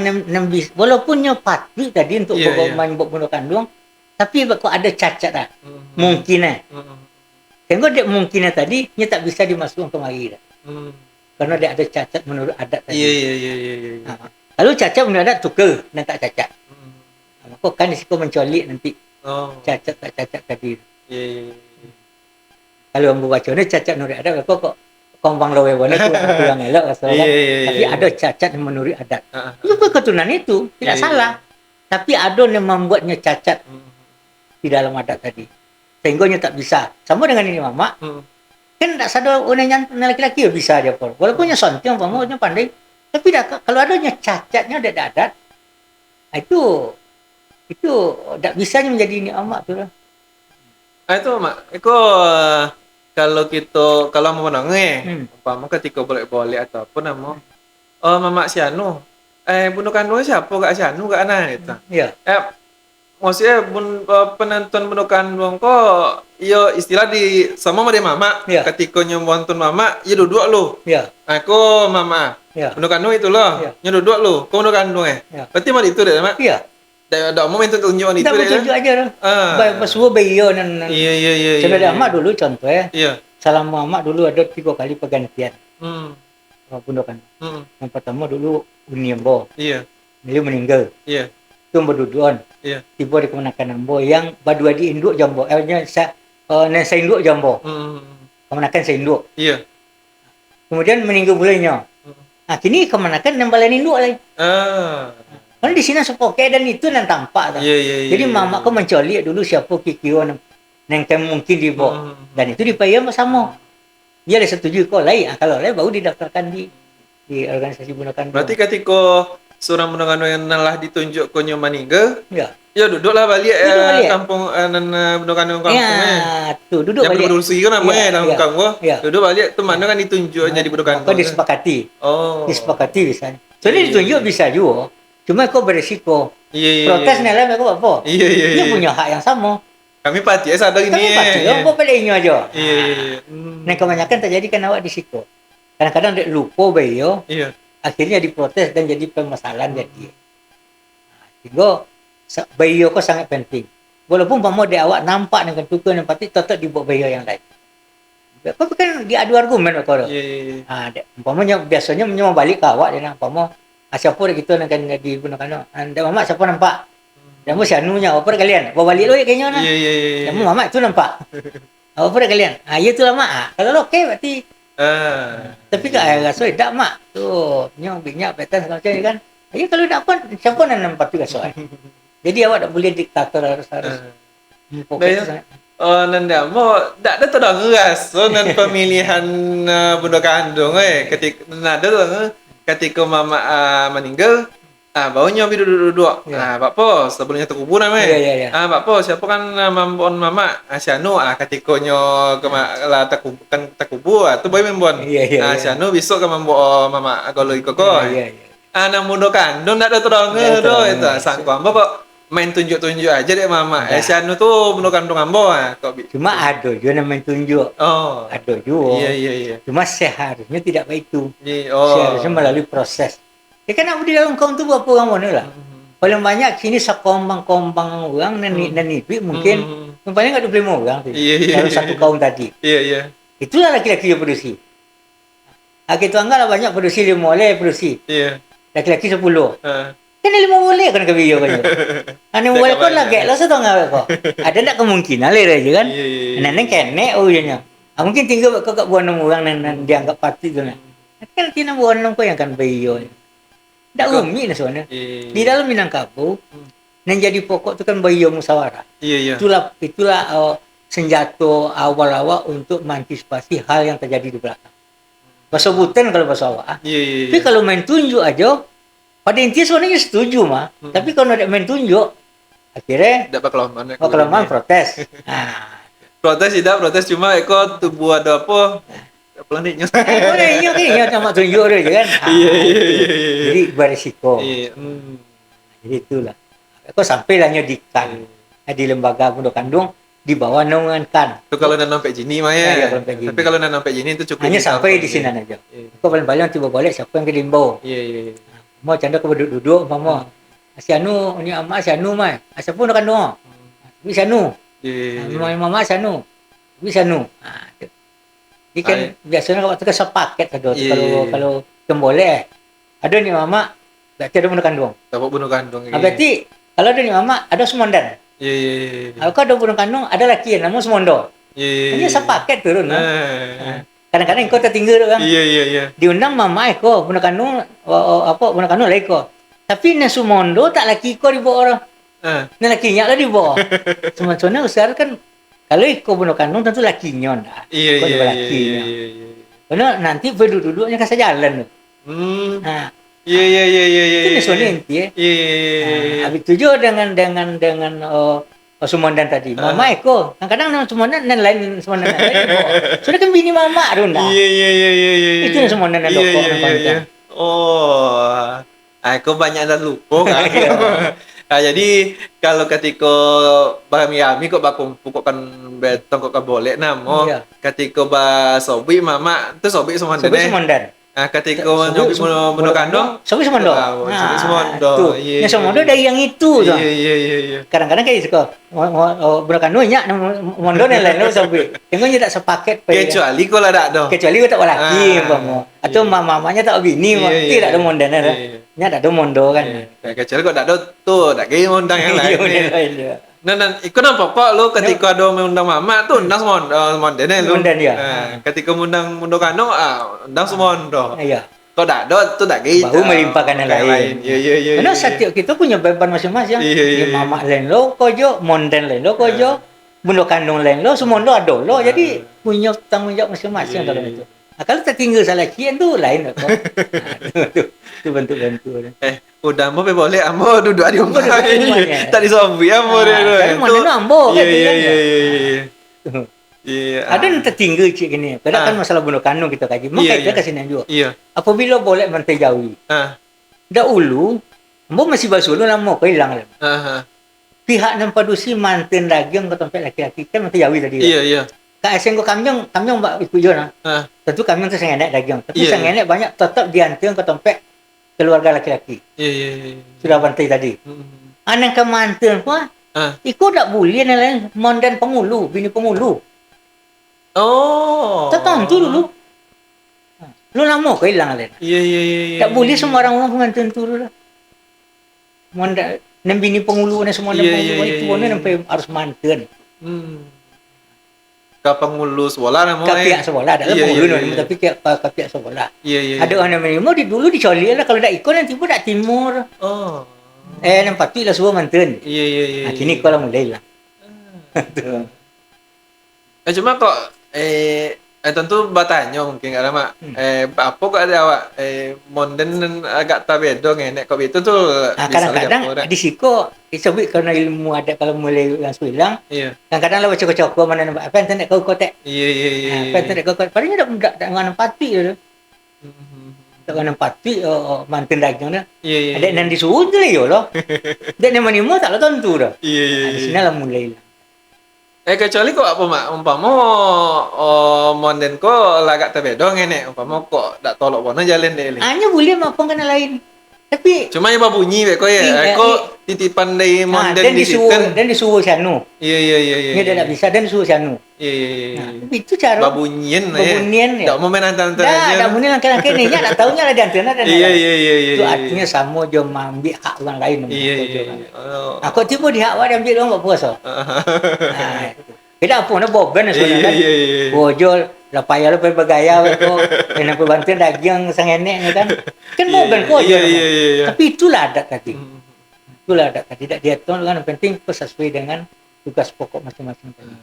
walaupun nya patuh tadi untuk Iya, iya. menyebut Bondo Kandung, tapi kok ada cacat lah. Hmm. Mungkin Hmm. Tengok dia mungkinnya tadi, nya tak bisa dimasukkan kemari dah. Hmm. Karena dia ada cacat menurut adat tadi. Iya, iya, iya, iya, iya. Nah, kalau cacat menurut adat tukar dan tak cacat. Hmm. Maka kan risiko mencolik nanti Oh. cacat tak cacat tadi. Iya, iya, iya. Kalau yang baca ni cacat menurut adat, kok kompang lawe boleh kurang elok rasa Iya, kan. iya, iya, Tapi iya. ada cacat yang menurut adat. Ah, ah. Itu keturunan itu Iya, tidak iya. salah. Tapi ada yang membuatnya cacat Hmm. di dalam adat tadi. Sehingganya tak bisa. Sama dengan ini mama. Hmm. Kan tak sadar orang laki-laki bisa dia pun. Walaupun nya sontiong pamanya pandai. Tapi kalau adanya cacatnya ada adat, itu tak bisa menjadi ini amak tu lah. Ah, itu mak, kalau kita kalau mau menang umpama ketika boleh-boleh ataupun namo mama si anu Bondo Kandungnya siapa gak si anu gak ana itu. Ya. Maksudnya penonton Bondo Kandung kok yo istilah di sama dia mama Ya. ketika nyontон mama ya duduk lu. Ya. Aku mama. Ya. Bondo Kandung itu loh. Ya. Nya duduk lu. Kau Bondo Kandung Ya. Berarti mah itu deh mak. Ya. Dak mau minta tunjukan itu Tak deh. tunjuk aja lah. Ah. Semua bayo nan. Iya, iya, iya. Sudah iya, ada amak dulu contoh ya. Iya. Salam Muhammad dulu ada 3 kali pergantian. Hmm. Pundokan. Hmm. Yang pertama dulu Uniambo. Iya. Beliau meninggal. Iya. Itu berduduan. Iya. Tiba di kemenakan Ambo yang badua di induk jambo. Saya induk jambo. Hmm. Kemenakan saya induk. Iya. Kemudian meninggal bulannya. Nah, kini kemenakan nembalan induk lagi. Ah. Kan di sini sepokai dan itu nan tampak. Iya, iya, iya. Jadi mama ko mencolik dulu siapa kikio nang mungkin dibawa. Dan itu dipayah sama. Dia ada setuju kok lain. Kalau lain baru didaftarkan di organisasi Bondo Kandung. Berarti ketika seorang Bondo Kandung yang telah ditunjuk ke meninggal, ya. ya duduklah balik, balik. kampung Bondo Kandung kampungnya. Ya, tuh duduk yang balik. berurusi kan namanya dalam kampung. Ya. Duduk balik tuh mana kan ditunjuk jadi Bondo Kandung. Kok disepakati. Oh. Disepakati misalnya. Soalnya ditunjuk bisa juga. Cuma kok beresiko. Iya, iya. Protes nilai mereka apa? Iya, iya, iya. Dia punya hak yang sama. Kami pati ya sadar ini. Kami pasti apa pada ini aja. Iya, iya, iya. Nah, kebanyakan terjadi kan awak di situ. Kadang-kadang dia lupa bayo. Iya. Akhirnya diprotes dan jadi permasalahan jadi. Sehingga bayo kok sangat penting. Walaupun pamo dia awak nampak dengan tukar dan pati tetap dibuat bayo yang lain. Kau kan dia adu argumen kau. Iya, iya. Umpamanya biasanya mau balik ke awak dia nak umpama siapa kita nak di Bondo Kandung. Anda mama siapa nampak? Dan mu sianunya apa kalian? Bawa balik lo kayaknya nah. Iya, iya, iya. Dan mama itu nampak. Apa kalian? Ya itulah mak. Kalau okey berarti. Tapi kan saya rasa tak mak. Tu nyong binyak petan macam ni kan. Ya kalau tak pun siapa nak nampak juga soal. Jadi awak tak boleh diktator harus. Nanda mau tak ada terang ras nan pemilihan Bondo Kandung ketika nada tu ketika mama meninggal barunya duduk-duduk. Apa sebelumnya terkubur namanya. Ya. Apa siapa kan mambon mama Sianu ketikanya lah terkubur tu boy membon. Sianu besok kan mambo mama agalo ikoko. Anak Bondo Kandung tak ada terang tu itu sangko apa main tunjuk-tunjuk aja deh mama. Sianu tu Bondo Kandung ambo Cuma ada juga yang main tunjuk. Oh. Ada juga. Iya. Cuma seharusnya tidak begitu. Oh. Seharusnya melalui proses. Ya kan aku di dalam kaum tu berapa orang mana lah. Paling banyak sini sekombang-kombang orang nanipi mungkin paling nggak 25 orang tuh. Iya, iya, Dalam iya, satu iya. kaum tadi. Iya, iya. Itulah laki-laki yang produksi. Kita anggap lah banyak produksi 5 boleh produksi. Iya. Laki-laki 10. Ah. Kan 5 boleh kan kebiyo kan. Ane Dah boleh kau lah kebanyak. gak lah setengah kau. Ada tak kemungkinan lah aja kan. Iya, iya, iya. Nenek kene oh iya. Mungkin tinggal kau kat buah orang nan dianggap pati tu nah. Kan tina buah kau yang kan biyo. Tak Kau- umi lah soalnya. Iya. Di dalam Minangkabau yang jadi pokok tu kan biyo musyawarah. Iya, iya. Itulah senjata awal-awal untuk mengantisipasi hal yang terjadi di belakang. Bahasa Butan kalau bahasa awak. Iya, iya, Tapi iya. kalau main tunjuk aja, pada intinya sebenarnya setuju mah. Tapi kalau ada main tunjuk, akhirnya Tidak bakal mana. kelamaan protes. Nah, Protes tidak, protes cuma Eko tubuh ada apa? Apa nih nyos? boleh iya sama tunjuk dia je kan. Iya, iya, iya, iya. Jadi berisiko. Iya. Jadi itulah. Aku sampai lah nyedikan di lembaga pondok kandung di bawah naungan kan. Itu kalau nanam sampai jini mah Iya, ya. kalau sampai jini. Tapi kalau nanam sampai jini itu cukup. Hanya sampai di Iya. sini aja. Iya. Aku paling-paling tiba balik siapa yang ke Limbau. Iya, iya, iya. Mau canda aku duduk-duduk mama. Si Anu ni amak si Anu mai. Siapa nak kandung? Si Anu. Iya. Mama si Anu. Si Anu. Ini kan biasanya kalau tu sepaket ada tu Iya. kalau yang boleh. Ada ni mama berarti ada bunuh kandung. Dapat bunuh kandung. Berarti kalau ada ni mama ada semondan. Iya, iya, iya. Kalau kau ada bunuh kandung ada laki yang nama semondo. Iya. Hanya sepaket turun. Nah. Kadang-kadang kau tertinggal kan. Iya, iya, iya. Diundang mama kau bunuh kandung bunuh kandung lagi kau. Tapi na semondo tak laki kau di bawah orang. Ni lakinya lah di bawah. Sebenarnya besar kan kalau kau bunuh kandung tentu lakinya dah. Iya, Kau iya, juga iya, lakinya. iya, iya. Karena nanti berduduknya kasih jalan tu. Nah, Iya, iya, iya, iya, iya. itu soalnya inti. Iya, iya, iya. Habis tu juga dengan Sumondan tadi. Mama Eko. Kadang-kadang nama Sumondan dan lain Sumondan lain. Sudah kan bini mama Runda. Iya, iya, iya, iya, iya. Itu yang Sumondan dan Iya, Doko. iya, iya, iya. Oh, aku banyak dah lupa kan. Nah, jadi kalau ketika kami kok bakumpul kok kan betong kok boleh namo. Iya. Ketika ba sobi mama tu sobi semua Sebab Sumondan. Nah, ketika nyobi bunuh kandung, Sobi Sumondo. sobi Sumondo. Itu. Iya. Yang Sumondo dari yang itu tu. Iya, iya, iya, iya. Kadang-kadang kayak suka bunuh kandung nyak Mondo dan lain-lain Sobi. Tengoknya tak sepaket. Kecuali kalau ada doh. Kecuali kau tak laki umpama. Atau mamanya tak bini, tidak ada Mondan ada. Nya tak ada Mondo kan. Kecuali kalau ada tuh, tak kayak undang yang lain. Iya. Nah, ikut nampak kok lu ketika ada undang mama tuh undang semua Mondan lu. Mondan, ya. Ketika undang kandung, undang semua Iya. Kok tak ada tuh tak kayak. Baru melimpahkan yang lain. Iya, iya, iya. Karena setiap kita punya beban masing-masing. Iya, iya, Ya, mama lain lo kojo, Mondan lain lo kojo, bunda kandung lain lo, semua lo ada lo. Jadi punya tanggung jawab masing-masing dalam itu. Nah, kalau tertinggal salah kian tu lain lah. Itu bentuk-bentuk. Udah mau boleh ambo duduk di rumah. Duduk di rumahnya. Tak disobi ambo dia. Tapi Mondan ambo Iya, kan. iya, kan, iya, ya. iya. Iya. Ada yang tertinggal cik gini. Padahal kan masalah bunuh kandung kita kaji. Maka Iya, kita iya. kasih juga. Iya. Apabila boleh mentai jawi. Dahulu, ambo masih basulu lama kau hilang lah. Pihak yang padusi mantin dagang ke tempat laki-laki kan mentai jawi tadi. Iya, iya. Kak Esen ko kamyong mbak ikut je nah. Tentu kamyong tu sangat dagang. Tapi Iya, sangat banyak tetap diantar ke tempat keluarga laki-laki. Iya, iya, iya. Sudah bantai tadi. Anak ke mantin pun, ikut tak boleh yang lain. Mondan pengulu, bini pengulu. Oh. Tertentu dulu. Lu lama kau hilang lain. Iya, iya, iya. Tak boleh semua orang mantin tu dulu. Mondan, nem bini pengulu, nem semua nem Iya, pengulu. iya, Itu iya, pun iya. sampai harus mantin. Kapang ngulus bola namanya. Ke pihak sekolah, ada Iya, pengulu iya, nama, iya. tapi ke pihak sekolah. Iya, iya. Ada orang yang mau di dulu dicoli lah kalau tak ikut nanti pun tak timur. Oh. Nampak tu lah semua mantan. Iya, iya, iya. Kini kau lah mulai lah. Cuma kok tentu bertanya mungkin ada mak apa kok ada awak monden agak tabedo ngenek kok itu tuh Kadang-kadang di siko disebut kerana ilmu ada kalau mulai yang hilang. Iya. Kadang-kadang lah baca kocok mana nampak apa yang tak kau kotek. Iya, iya, iya. Apa yang tak kau kotek. Padahal tak ngan pati tu. Tak ngan pati mantan dagang dah. Iya, iya. Ada yang disuruh tu lah yo loh. Dia nama ni mau tak lah tentu dah. Iya, iya. Di sini lah mulai lah. Kecuali kok apa mak umpama monden ko lagak tabedo ngenek umpama kok dak tolok bona jalan deh. Hanya boleh maupun kena lain. Tapi Cuma yang bunyi kok ya. Kok titipan dari monden dan di situ. disuruh sianu. Iya iya iya iya. Dia tidak bisa dan disuruh sianu. Iya iya iya. Nah, itu cara Babunyin ya. Tak mau main antar-antar Dah mungkin langkah-langkah ini nya tak tahunya lah di antena dan Iya iya iya iya. itu artinya sama jo ambil hak orang lain. Iya iya. Aku tiba di hak dia ambil orang buat puasa. Nah, kita apa nak boben sebenarnya kan. Iya iya. Bojol lah payah lu bergaya kok. Kena bantuan daging sang enek kan. Kan boben kok. Iya iya iya. Tapi itulah adat tadi. Itulah adat tadi. Tidak diatur kan yang penting sesuai dengan tugas pokok masing-masing tadi.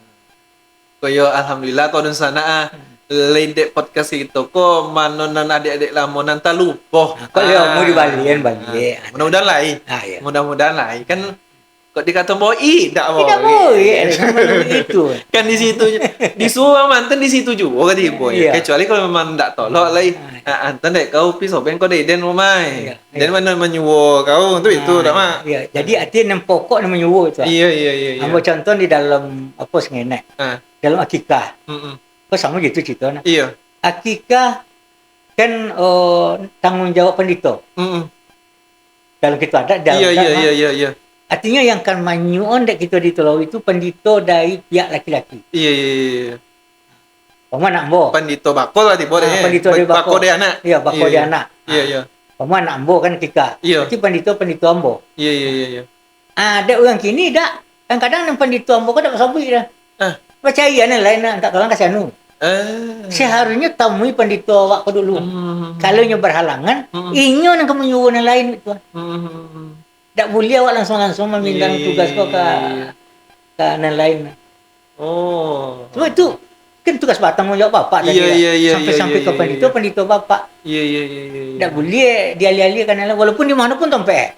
Koyo alhamdulillah kau di sana lain dek podcast itu kok manonan adik-adik lamonan tak lupa. Kok dia mau dibalikin balik. Mudah-mudahan lah. Iya. Mudah-mudahan lah. Kan kok dikata mau tidak mau. Tidak mau itu. Kan di situ disuruh mantan di situ juga kan boy. Iya. Kecuali kalau memang tidak tolak lah. Antan dek kau pisau ben kau deden rumai. Dan mana menyuruh kau untuk itu tak mah. Iya. Jadi artinya yang pokok yang menyuruh itu. Iya iya iya. Ambil contoh di dalam apa sengenek. Dalam akikah. Kok sama gitu cerita. Iya. Akikah kan tanggung jawab pendito. Dalam kita ada dalam iya. artinya yang kan manyuon dek kita ditolong itu pendito dari pihak laki-laki. Iya. Paman nak ambo. Pendito bakol lah tiba deh. Pendito dari bakol dia anak. Iya, bakol dia anak. Iya. Paman nak ambo kan kika. Iya. Jadi pendito ambo. Iya. Ada orang kini dak. Kadang-kadang yang pendito ambo kan tak sabi dah. Percaya ni lain nak tak tolong kasih anu. Seharusnya temui pendito awak kau dulu. Kalau nya berhalangan, inyo yang kamu nyuruh yang lain itu. Tak boleh awak langsung meminta tugas kau ke yang lain. Oh. Sebab itu kan tugas tanggung jawab bapak tadi. Iya. Sampai ke pendito bapak. Iya. Tak boleh dialih-alihkan yang lain walaupun di mana pun sampai.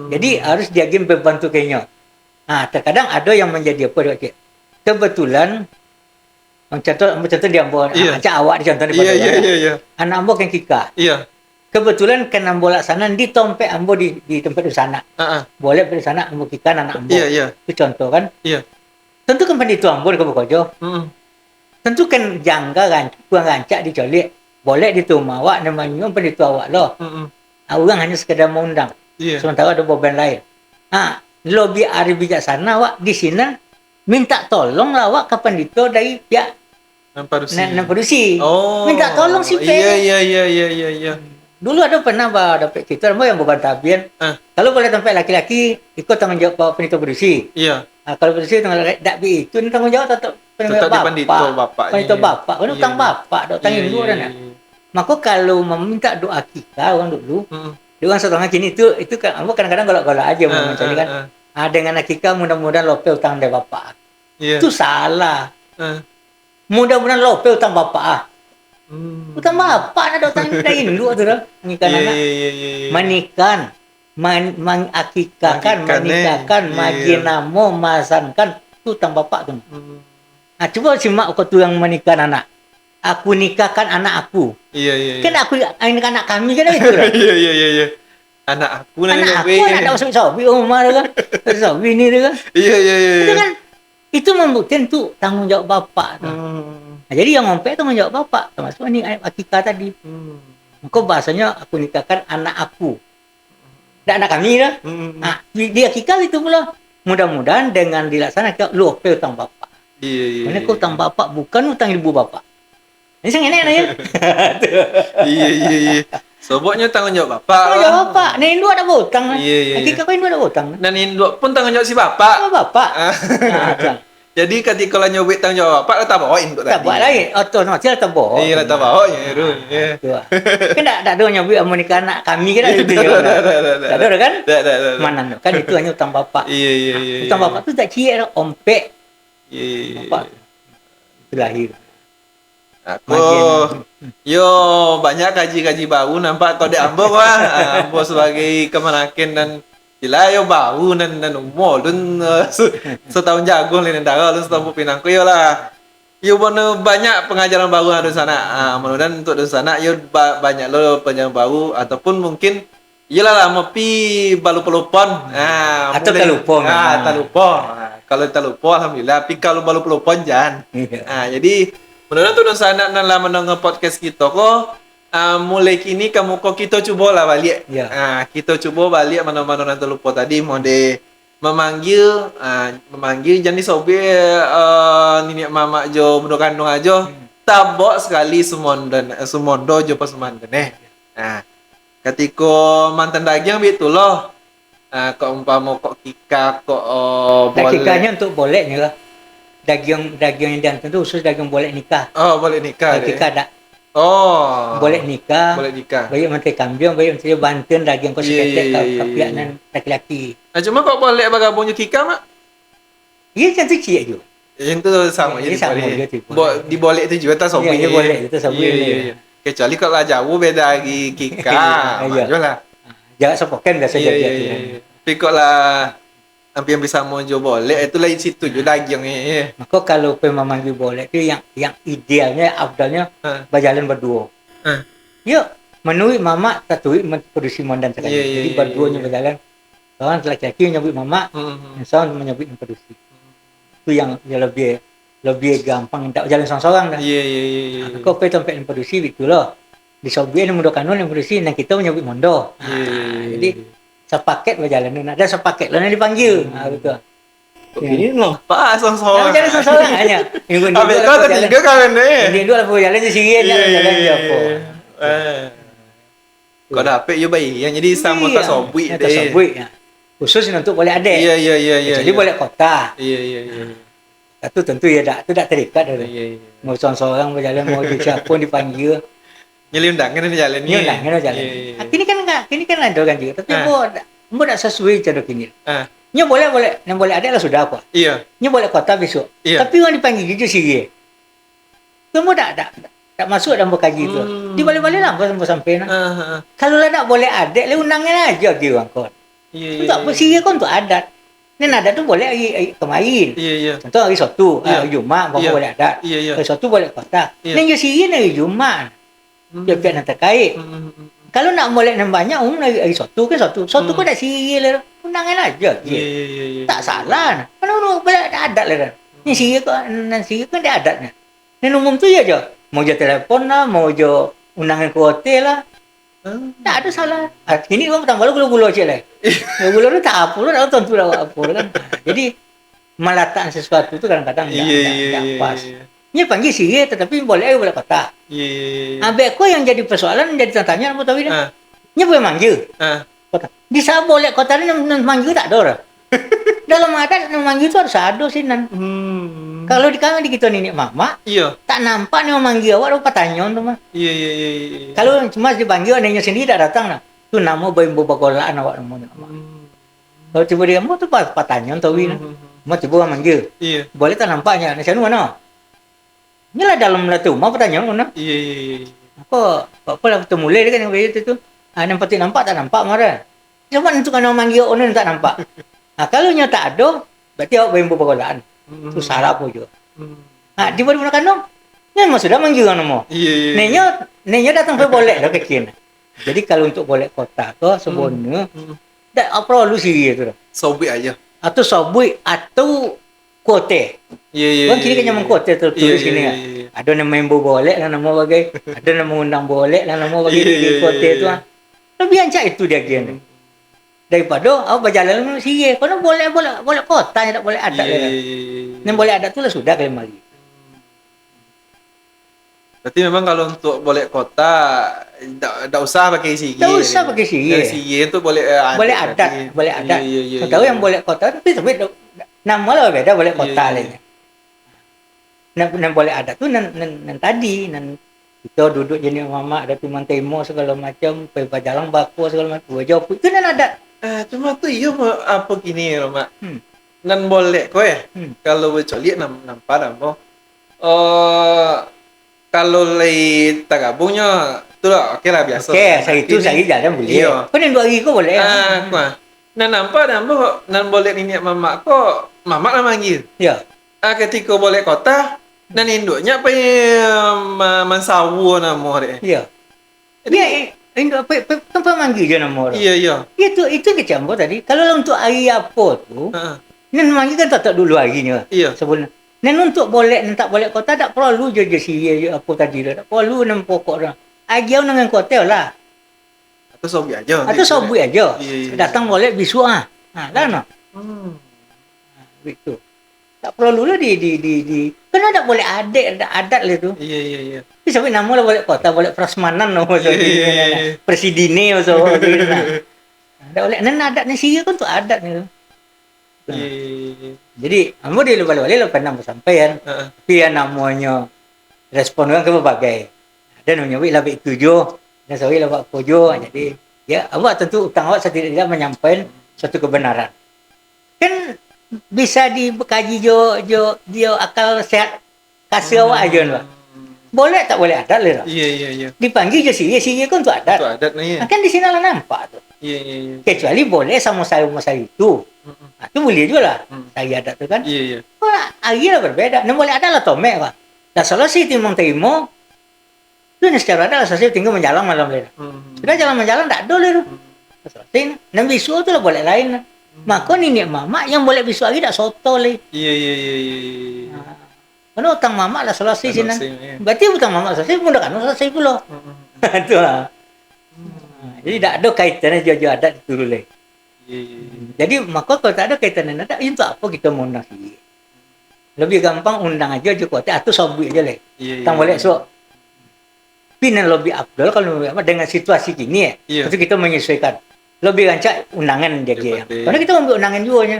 Jadi harus diagim berbantu kayaknya. Terkadang ada yang menjadi apa dia? Kebetulan contoh dia ambo acak awak di contoh Iya. Anak ambo kan kika. Iya. Kebetulan kan ambo laksana di tompek ambo di tempat di sana. Boleh di sana ambo kika anak ambo. Iya. Itu contoh kan? Iya. Tentu kan pendito ambo di Kabukojo. Tentu kan jangka kan kurang rancak dicolik. Boleh dituma awak namanya pendito awak loh. Orang hanya sekedar mengundang. Sementara ada beban lain. Lobi Ari bijaksana awak di sini minta tolong lawak ke pendito dari pihak produksi. Minta tolong si P. Iya. Dulu ada pernah dapat cerita yang beban tabian. Kalau boleh sampai laki-laki ikut tanggung jawab pendito produksi. Iya. Kalau produksi tanggung jawab tak bi itu tanggung jawab tetap pendito bapak. Pendito bapak. Kan utang bapak, utang ibu kan. Maka kalau meminta doa kita orang dulu, orang setengah kini itu kan kadang-kadang golak-golak aja mencari kan. Dengan akikah mudah-mudahan lope utang dari bapak. Itu salah. Mudah-mudahan lope utang bapak. Utang bapak ada utang dari induk tu dah. Menikah anak. Manikan, mengakikahkan, menikahkan, majinamo, masankan itu utang bapak tu. Coba simak kau tu yang menikah anak. Aku nikahkan anak aku. Iya. Kan aku anak kami kan itu. Iya. Anak aku anak sobi Umar kan. Sobi ni kan. Iya. Itu kan itu membuktikan tu tanggung jawab bapak tu. Jadi yang ngompek tanggung jawab bapak termasuk ni akikah tadi. Kau bahasanya aku nikahkan anak aku. Dan anak kami dah. Dia akikah itu pula. Mudah-mudahan dengan dilaksanakan lu utang bapak. Iya. Mana kau utang bapak bukan utang ibu bapak. Ini sang enak ya. Iya. Soboknya tanggung jawab bapak. Tanggung jawab bapak. Nih Induk ada hutang. Iya. Akikah kau Induk ada hutang. Dan Induk pun tanggung jawab si bapak. Bapak. Jadi ketika kalau nyobek tanggung jawab bapak, tak bawa Induk tadi. Tak bawa lagi. Otomatis tak bawa. Iya, tak bawa. Kan tak ada nyobek menikah anak kami kan. Tak ada kan? Tak. Mana kan itu hanya utang bapak. Iya. Utang bapak tu tak cie ompek. Iya. Bapak lahir. Aku banyak kaji-kaji baru nampak kau di Ambo Ambo sebagai kemanakin dan gila baru dan umur dan setahun jagung lain darah dan setahun pinangku lah. Banyak pengajaran baru ada di sana. Mudah-mudahan untuk di sana banyak lo pengajaran baru ataupun mungkin iyalah mepi balu pelupon. Atau telupon. Kalau telupon alhamdulillah, tapi kalau balu pelupon jangan. Jadi mudah-mudahan tuh sana lama nonton podcast kita kok mulai kini kamu kok kita coba lah balik. Ya. Kita coba balik mana-mana nanti lupa tadi mode memanggil memanggil jadi sobe nenek mama jo muda kandung aja tabok sekali sumondo jo pas mantan ketika mantan daging betul loh kok umpama kok kika kok boleh Dakikanya untuk boleh ni lah. Daging yang dihantar tu khusus daging boleh nikah. boleh nikah deh. Dakika tak boleh nikah. nikah Baik menteri kambing, baik menteri banten daging kau seketek ke pihak nan laki-laki. cuma kok boleh bergabung jo kika mak Ia macam tu cik je. yang tu sama Dia sama je tu. diboleh tu juga tak sobi. Ya, dia boleh itu sabu Iya. Kecuali kalau jauh beda lagi Kika. Iya. Majulah. Jarak sepoken biasa Iya, jadi iya, iya. Tapi kalau lah hampir bisa mau coba boleh itu lain situ je daging ni. Maka kalau memang boleh tu yang idealnya, abdalnya berjalan berdua. Ya, menui mama tatui produksi mondan sekali. Iya, iya, Jadi iya, berduanya iya. berjalan. Seorang laki-laki menyebut mama, seorang menyebut produksi. Itu yang lebih gampang, tak jalan seorang-seorang dah. Iya, iya, iya. Kau pergi tempat yang produksi itu lah. Di Sobian yang mudah kanun yang produksi, dan kita menyebut mondo. Jadi sepaket berjalan, ada sepaket lah yang dipanggil. Betul. Ini apa seorang-seorang? Jalan seorang-seorang hanya. Habis kau ketiga kan ni. Dia dua lah berjalan je sendiri aja jalan je apa. Kau dapat je baik. Yang jadi sama tak sobui Tak sobui. Khusus untuk boleh adik. Iya, iya, iya, iya. Jadi boleh kota. Iya, iya, iya. Itu tentu ya tak terikat dah. Iya, iya. Mau seorang-seorang berjalan, mau siapa pun dipanggil. Nyeli undangan ni jalan ni. Ni undangan jalan. Kini kan ada kan juga. Tapi mau tak sesuai cara kini. Nya boleh, yang boleh ada lah sudah apa. Iya. Nya boleh kota besok. Iya. Tapi orang dipanggil gitu sih. Kamu tak masuk dalam berkaji tu. Di balik-balik lah sampai nak. Kalau lah tak boleh adat, le undangan aja dia orang kau. Iya. Tak apa sih kau untuk adat. Ni adat tu boleh hari kemarin. Iya, iya. Contoh hari Sabtu, Iya. hari Jumaat baru Iya. boleh adat. Iya, iya. Hari Sabtu boleh kota. Iya. Ni je sihir hari Jumaat. Dia pihak yang terkait. Kalau nak boleh yang banyak, hari Sabtu kan Sabtu. Sabtu kau dah sihir lah. Undangan aja. Iya, iya, iya. Tak salah. Kalau boleh ada adat lah. Ni sihir kan dia adatnya. Ni umum tu je. Mau je telefon lah, mau je undangan ke hotel lah. Tak ada salah. Ini orang tambah gula-gula je lah. Gula tu tak apa lah, tentu lah apa kan. Jadi meletakkan sesuatu tu kadang-kadang tak pas. Dia panggil sihir tetapi boleh kata. Iya. Habis kau yang jadi persoalan, jadi tanya apa tahu ni? Dia boleh manggil. Kota. Bisa boleh kota ni manggil tak ada orang. Dalam adat memanggil tu harus ada sih nan. Kalau di kami di kita nenek mama, Iya. tak nampak ni memanggil awak apa tanya tu mah. Iya, iya, iya. Kalau cuma dipanggil neneknya sendiri tak datang lah. Tu nama bimbo bagolaan awak nama. Kalau tiba dia mau tu pas tanya tahu ni. Mau tiba manggil. Iya. Boleh tak nampaknya? Ni sana mana? Ni lah dalam lah tu. Mau bertanya mana? Iya, iya, iya. Apa lah kita mulai kan yang begitu tu. Nampak tak nampak marah. Cuma untuk kena manggil orang tak nampak. Kalau nya tak ada, berarti awak bimbo bagolaan. Tu salah pun juga. Tiba di mana kandung? Ni mah sudah manggil nama. Iya, iya. Nenya datang ke boleh dah kecil. Jadi kalau untuk boleh kota tu sebenarnya tak perlu sih tu. Sobek aja. Atau sobui atau kote. Iya, iya. Orang kini kan nyaman kote tertulis sini kan. Ada nama member boleh lah nama bagai. Ada nama undang boleh lah nama bagai di kote tu. Lebih ancak itu dia gini. Daripada awak berjalan dengan sihir. Kalau boleh kota tak boleh adat. Yang boleh adat tu lah sudah kali mari. Berarti memang kalau untuk boleh kota tak usah pakai sihir. Tak usah pakai sihir. Sihir tu boleh boleh adat, boleh adat. Iya. Tahu yang boleh kota tapi nama lah beda boleh kota lainnya. Nan boleh adat tu nan tadi nan kita duduk jenis mama ada tuman temo segala macam, pergi jalan bako segala macam. Jauh itu nan adat. Cuma tu iya apa gini Roma. Nan boleh kau kalau bercoli nampak nama. Kalau lagi tak gabungnya tu lah okey lah biasa. Okey, saya itu saya jalan boleh. Iya. Kau yang 2 hari kau boleh. Nan nampak nan boleh nenek mama kau mama lah manggil. Ya. Ketika boleh kota nan induknya apa mansawu nama dia. Ya. Dia induk apa manggil je nama orang. Iya. Itu kecampur tadi. Kalau untuk hari apa tu, nan manggil kan tak dulu harinya. Iya. Sebelum nan untuk boleh dan tak boleh kota tak perlu je sihir apa tadi dah. Tak perlu nan pokok dah. aja dengan hotel lah. Atau sobi aja. Atau sobu aja. Iya. Datang boleh bisu ah. Nah, dah no. Gitu. Tak perlu lah kan ada boleh ada adat lah tu. Iya. Tapi sampai nama lah boleh kota, boleh prasmanan no. Iya. Presidine so. Ada boleh nan adat ni sih kan tu adat ni. Iya. Jadi, kamu di balik-balik lo pernah bersampaian. Tapi yang namanya respon orang ke berbagai. Ada namanya wik labik tujuh, dan sawi labik tujuh. Jadi, ya, awak tentu utang awak setidaknya menyampaikan satu kebenaran. Kan bisa dikaji jo akal sehat kasih awak aja lah. Boleh tak boleh adat lah. Iya. Dipanggil je sih kan tu adat. Itu adat nih. Kan di sini lah nampak tu. Iya. Kecuali boleh sama saya itu. Nah, itu boleh juga lah. Saya adat tu kan. Iya. Wah, hari lah berbeda. Nah, boleh ada lah tomek pak. Nah, salah sih timong terima. Itu ni secara ada lah saya tinggal menjalan malam leh. Sudah jalan menjalan tak ada leh. Selesai. Nah, bisu tu lah boleh lain. Maka ni mama yang boleh bisu lagi tak soto leh. Iya. Karena utang mama lah selesai sini. Iya. Berarti utang mama selesai pun dah kan selesai pula. Itu lah. Jadi tak ada kaitannya jauh-jauh adat itu dulu. Jadi maka kalau tak ada kaitan dengan adat, itu apa kita mau nasi? Lebih gampang undang aja je kota atau sobu aja leh. Tang boleh so. Pina lebih afdal kalau dengan situasi gini ya. Itu kita menyesuaikan. Lebih rancak undangan dia. Karena kita ambil undangan juga nya.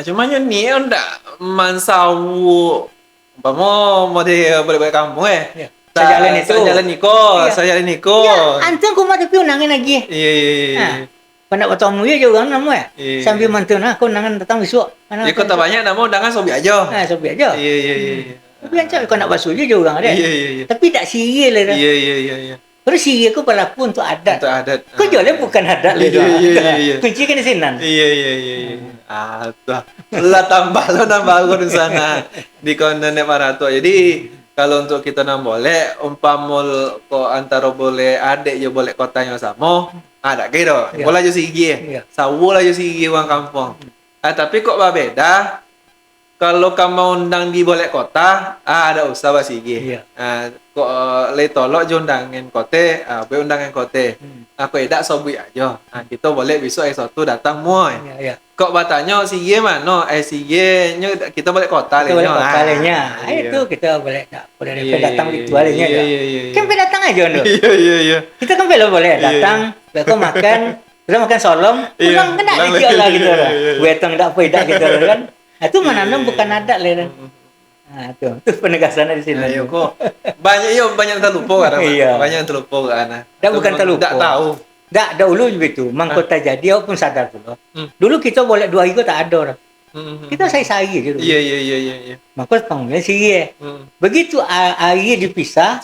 Cuma ni ndak mansau mau dia boleh kampung Sejalan itu. Sejalan niko. Ya, antum kau tapi undangan lagi. Iya. Pendak bertemu ya juga nama sambil mantu nah kau undangan datang besok. Di kota banyak nama undangan sobi aja. Sobi aja. Iya. Tapi ancak kau nak basuh je juga ada. Iya. Tapi tak sihir lah. Iya. Terus sihir kau berlaku untuk adat. Kau Iya. jualnya bukan adat lah. Iya. Kunci kan di sini. Iya. Lah tambah kau di sana di konten Maratua. Jadi kalau untuk kita boleh umpamul ko antara boleh adik je boleh kotanya sama ada gitu bola je sigi sawu lah je sigi orang kampung tapi kok beda kalau kamu undang di boleh kota ada usah sigi kok le tolok je undangin kote be undangan kote aku edak sobi aja kita boleh besok satu datang moy kok batanya sigi mana sigi nya kita boleh kota le nya itu kita boleh datang itu alenya kan datang aja no iya kita kan boleh datang beko makan sudah makan solom pulang kan ada dia lah gitu lah weteng dak pedak gitu kan itu menanam bukan adat le nah itu penegasannya di sini ayo kok banyak terlupa kan banyak terlupa kan bukan terlupa tak tahu. Tak dahulu begitu. Mangkota jadi aku pun sadar dulu. Dulu kita boleh 2 hari tak ada orang. Kita saya gitu. Iya. Maka panggilnya sih begitu hari dipisah.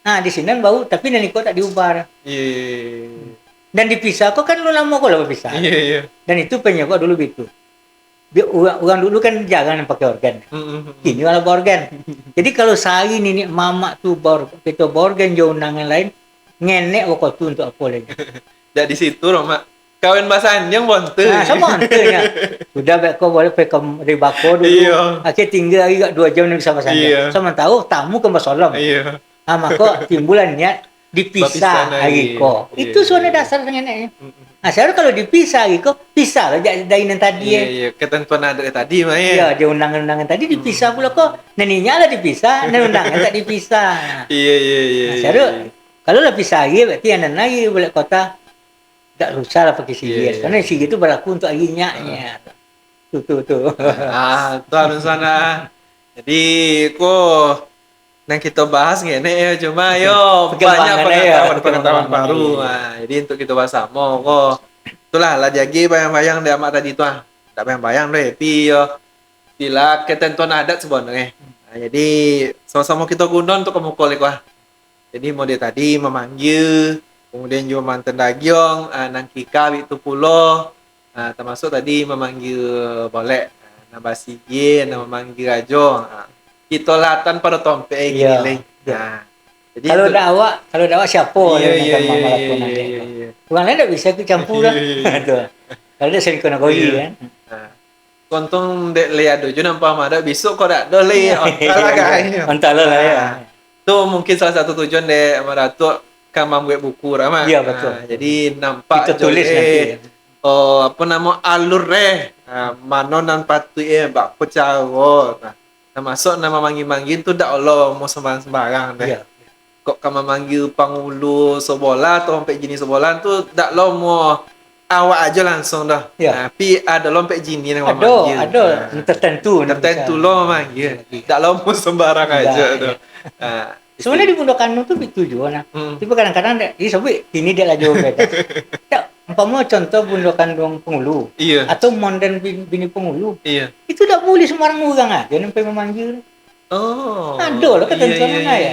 Nah di sini baru tapi nanti kau tak diubar. Iya. Dan dipisah kau kan lu lama kau lah berpisah. Iya. Dan itu penyebab dulu begitu. Orang dulu kan jangan pakai organ. Ini malah organ. Jadi kalau sehari ni mama tu kita organ jauh undangan lain. Ngenek waktu tu untuk apa lagi? Jadi situ Roma kawin bahasa Anjang bonte. Nah, sama antenya. Sudah baik kau boleh pergi dari Bako dulu. Iya. Akhirnya tinggal lagi 2 jam ni sama saya. Sama tahu tamu ke Basolom. Iya. Maka timbulan niat dipisah hari kau. Itu suara dasar ngeneknya. Nah, sekarang kalau dipisah hari kau, pisah lah dari yang tadi. Iya, ketentuan ada tadi mah ya. Iya, dia undangan-undangan tadi dipisah pula kau. Neninya lah dipisah, dan undangan tak dipisah. Iya. Nah, sekarang kalau lebih sehari berarti yang lagi boleh kota tak usah lah pakai sihir. Karena sihir itu berlaku untuk aginya. Tuh. Tuh harus sana. Jadi kok yang kita bahas gini ya cuma banyak pengetahuan baru. Nah, jadi untuk kita bahas sama kok itulah lah jadi bayang-bayang dia amat tadi tu tak bayang-bayang deh tapi bila ketentuan adat sebenarnya. Nah, jadi sama-sama kita guna untuk kamu kolek jadi model tadi memanggil, kemudian juga mantan dagyong, nangkika itu pulo, termasuk tadi memanggil boleh, nama sige, nama manggil ajo, kita latan pada tompe gini. Nah, jadi kalau dakwah siapa? Iya. Orang lain tak bisa campur lah. Kalau dia sering kena koi kan. Kontung dek lihat dojo nampak ada besok kau dak dole, Ontala lah ya. Itu mungkin salah satu tujuan dek Maratu kan membuat buku Rama. Iya, betul. Jadi nampak Kita tulis nanti. oh apa nama alur mano nan patu bak pecawo. Nah, termasuk nama manggil-manggil tu dak Allah mau sembarang deh. Iya. Kok kamu manggil pangulu sobola atau lompek jini sobolan tu dak lo mau awak aja langsung dah. Ya. Tapi ada lompek jini yang manggil. Ada tertentu lo manggil. Dak lo mau sembarang aja tu. Sebenarnya di Pondok Kandung tuh itu juga nah. Tapi kadang-kadang sobi ini dia lah jauh beda. Tak, umpama contoh Pondok Kandung Pengulu. Iya. Atau Mondan Bini Pengulu. Iya. Itu tak boleh sembarang orang aja sampai memanggil. Oh. Ada lah ketentuan ya.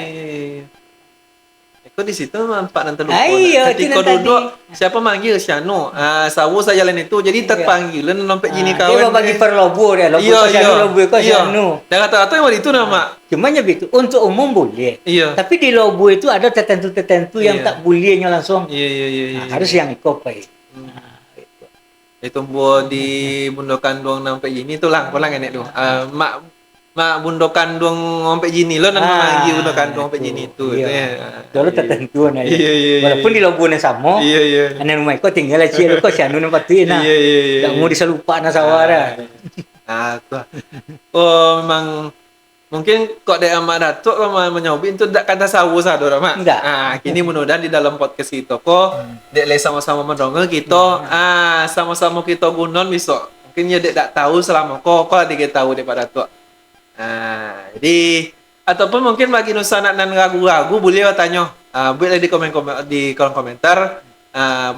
Kok di situ nampak nanti lupa. Iya, ketika duduk siapa manggil Syano. Sawu saya jalan itu jadi terpanggilan lompek jini kawan. Dia bagi perlobo dia, lobo kau Syano. Dan kata-kata yang itu nama. Cuma begitu untuk umum boleh. Iya. Tapi di lobo itu ada tertentu yang tak bolehnya langsung. Iya. Harus yang ikut pai. Itu buat di Pondok Kandung sampai gini tuh lang enek tuh. Mak Pondok Kandung sampai gini lo nan manggil Pondok Kandung sampai gini itu. Iya. Dulu tertentu nah. Iya. Walaupun di lobo yang sama. Iya. Ane rumah kau tinggal aja kau Syano nampak tu nah. Iya. Tak mau diselupa na sawara. Tuh. Oh memang mungkin kok dia amat datuk kalau menyobin itu tidak kata sawu sado Mak. Enggak. Kini mudah-mudahan di dalam podcast itu kok dek le sama-sama mendongeng kita sama-sama kita gunon besok. Mungkin ya dek tak tahu selama kok dia tahu daripada datuk. Jadi ataupun mungkin bagi nusana nan ragu-ragu boleh tanya. Boleh di di kolom komentar.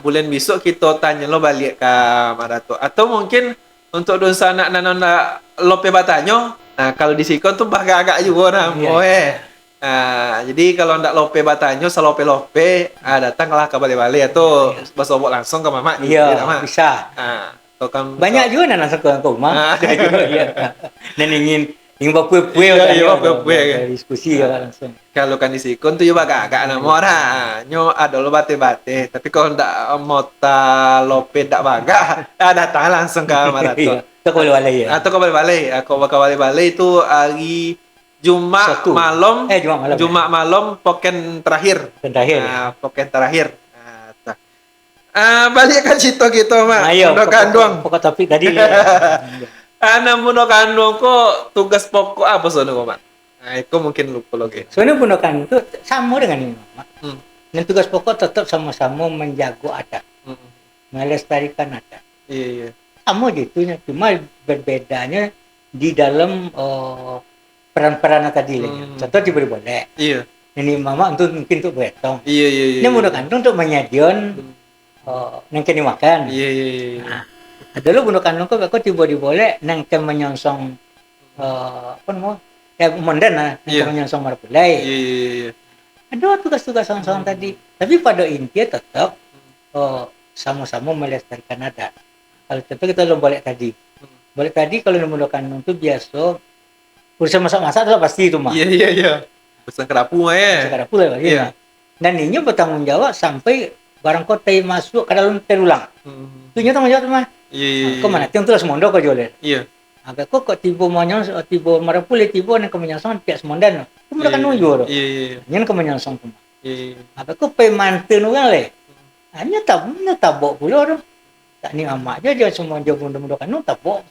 Bulan besok kita tanya lo balik ke Marato. Atau mungkin untuk nusana nan lope batanyo. Nah, kalau di sikon tuh agak-agak juga nah. Jadi kalau ndak lope batanyo, selope-lope, datanglah ke balik-balik atau basobok langsung ke mama. Iya, bisa. Kan banyak juga nah langsung ke rumah. Ada juga ya. Dan ingin bapue-pue diskusi langsung. Kalau kan di sikon tuh juga agak-agak nama orang. Nyo ada lo bate-bate, tapi kalau ndak mota lope ndak baga, datang langsung ke Marato. Atau ke balai ya? Atau ke balai. Aku bakal balai itu hari Jumat malam. Jumat malam poken terakhir. Poken terakhir. Balik ke situ gitu Mak. Pondok Kandung. Pokok topik tadi. Pondok Kandung kok tugas pokok apa soalnya kok Mak? Itu mungkin lupa lagi. Soalnya Pondok Kandung itu sama dengan ini Mak. Dan tugas pokok tetap sama-sama menjaga adat. Melestarikan adat. Iya. Sama gitu, cuma berbedanya di dalam peran-peran tadi. Contoh diberi boleh. Iya. Ini mama mungkin untuk betong. Iya. Ini Pondok Kandung untuk menyajikan nang kini makan. Iya. Dulu Pondok Kandung kok tiba di boleh nang menyongsong apa namanya? Ya monden nang menyongsong marpulai. Iya. Ada tugas-tugas sama-sama tadi. Tapi pada intinya tetap sama-sama melestarikan adat. Kalau contoh kita balik tadi. Balik tadi kalau Pondok Kandung itu biasa urusan masak-masak adalah pasti itu mah. Iya. Pesan kerapu mah ya. Pesan kerapu lah iya. Dan ini bertanggung jawab sampai barang kota masuk ke dalam terulang. Itu tanggung jawab mah. Iya. Kau mana? Tiang tu lah semondo kau jual. Iya. Agak kok tiba monyong, tiba marapule tiba nak kemenyangsong pihak semondan. Kau Pondok Kandung jual. Iya. Nyen kemenyangsong tu. Iya. Agak kau pemanten orang le. Hanya tabok pula tu. Tak ni amak je semua dia Pondok Kandung tabok.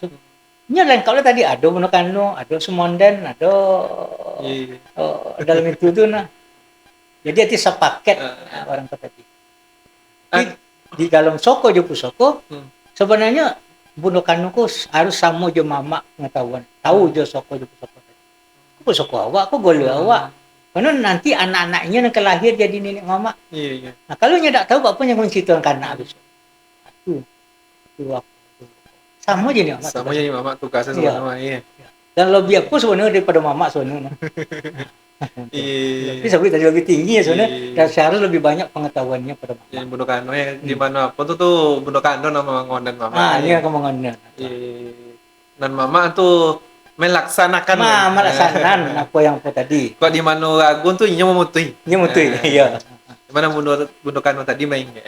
Nya lain kalau tadi ada Pondok Kandung, ada semondan, ada dalam itu tu nah. Jadi itu sepaket orang kata tadi. Di dalam soko je pusoko sebenarnya Pondok Kandung harus sama je mama pengetahuan. Tahu je soko je pusoko tadi. Pusoko awak, aku gole awak. Karena nanti anak-anaknya yang kelahir jadi nenek mama. Iya. Nah kalau nya tak tahu apa yang menceritakan anak besok. Itu sama je ni mama. Sama je ni mama tugasnya sebenarnya. Dan lebih aku sebenarnya daripada mama sebenarnya. Iya. Tapi sebab tadi lebih tinggi ya sebenarnya. Dan seharusnya lebih banyak pengetahuannya pada mama. Yang Pondok Kandung ya di mana pun tuh Pondok Kandung nama ngondan mama. Ini yang kamu ngondan. Dan mama tuh melaksanakan. Melaksanakan apa yang apa tadi. Kok di mana Agun tuh inya memutui. Iya. Mana Pondok Kandung tadi mainnya.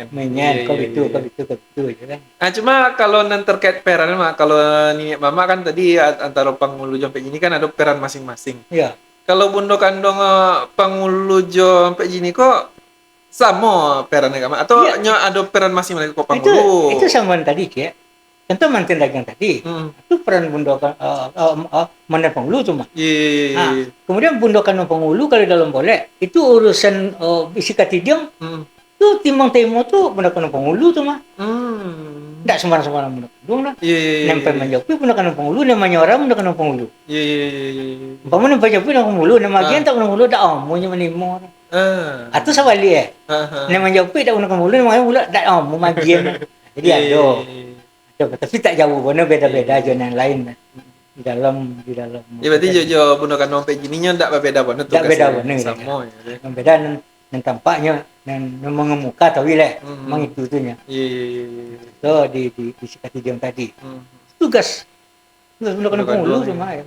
Kau itu ya kan. Cuma kalau nanti terkait peran mak, kalau nih mama kan tadi antara Pangulu sampai ini kan ada peran masing-masing. Iya. Kalau Pondok Kandung Pangulu sampai ini kok Sama peran agama atau Iya. nyo ada peran masing-masing kok Itu pangulu. samaan tadi Cik. Contoh mantan dagang tadi. Hmm. Itu peran bundokan mantan penghulu cuma. Nah, Iya. kemudian bundokan penghulu kalau dalam boleh itu urusan isi katidiang Hmm. itu timbang temo tuh bundokan penghulu cuma. Hmm. Tidak sembarang-sembarang bundokan lah. Iya. Nempel menjopi bundokan penghulu, namanya orang bundokan penghulu. Iya. Umpama nempel menjopi bundokan penghulu, nama Ah. agen tak bundokan penghulu, tak omunya menimo. Ah. Atau sebalik Ah. nama menjopi tak bundokan penghulu, nama pula tak omu magian. Jadi ada. Tapi tak jauh, benar beda-beda aja yang lain di dalam. Ya berarti Jojo bunuhkan dompet gininya ndak berbeda banget tuh. Tak beda benar. Sama ya. Yang beda dan tampaknya dan mengemuka tahu lah, memang itu itunya. Iya. So di sikati dia tadi. Tugas bunuhkan penghulu cuma ya.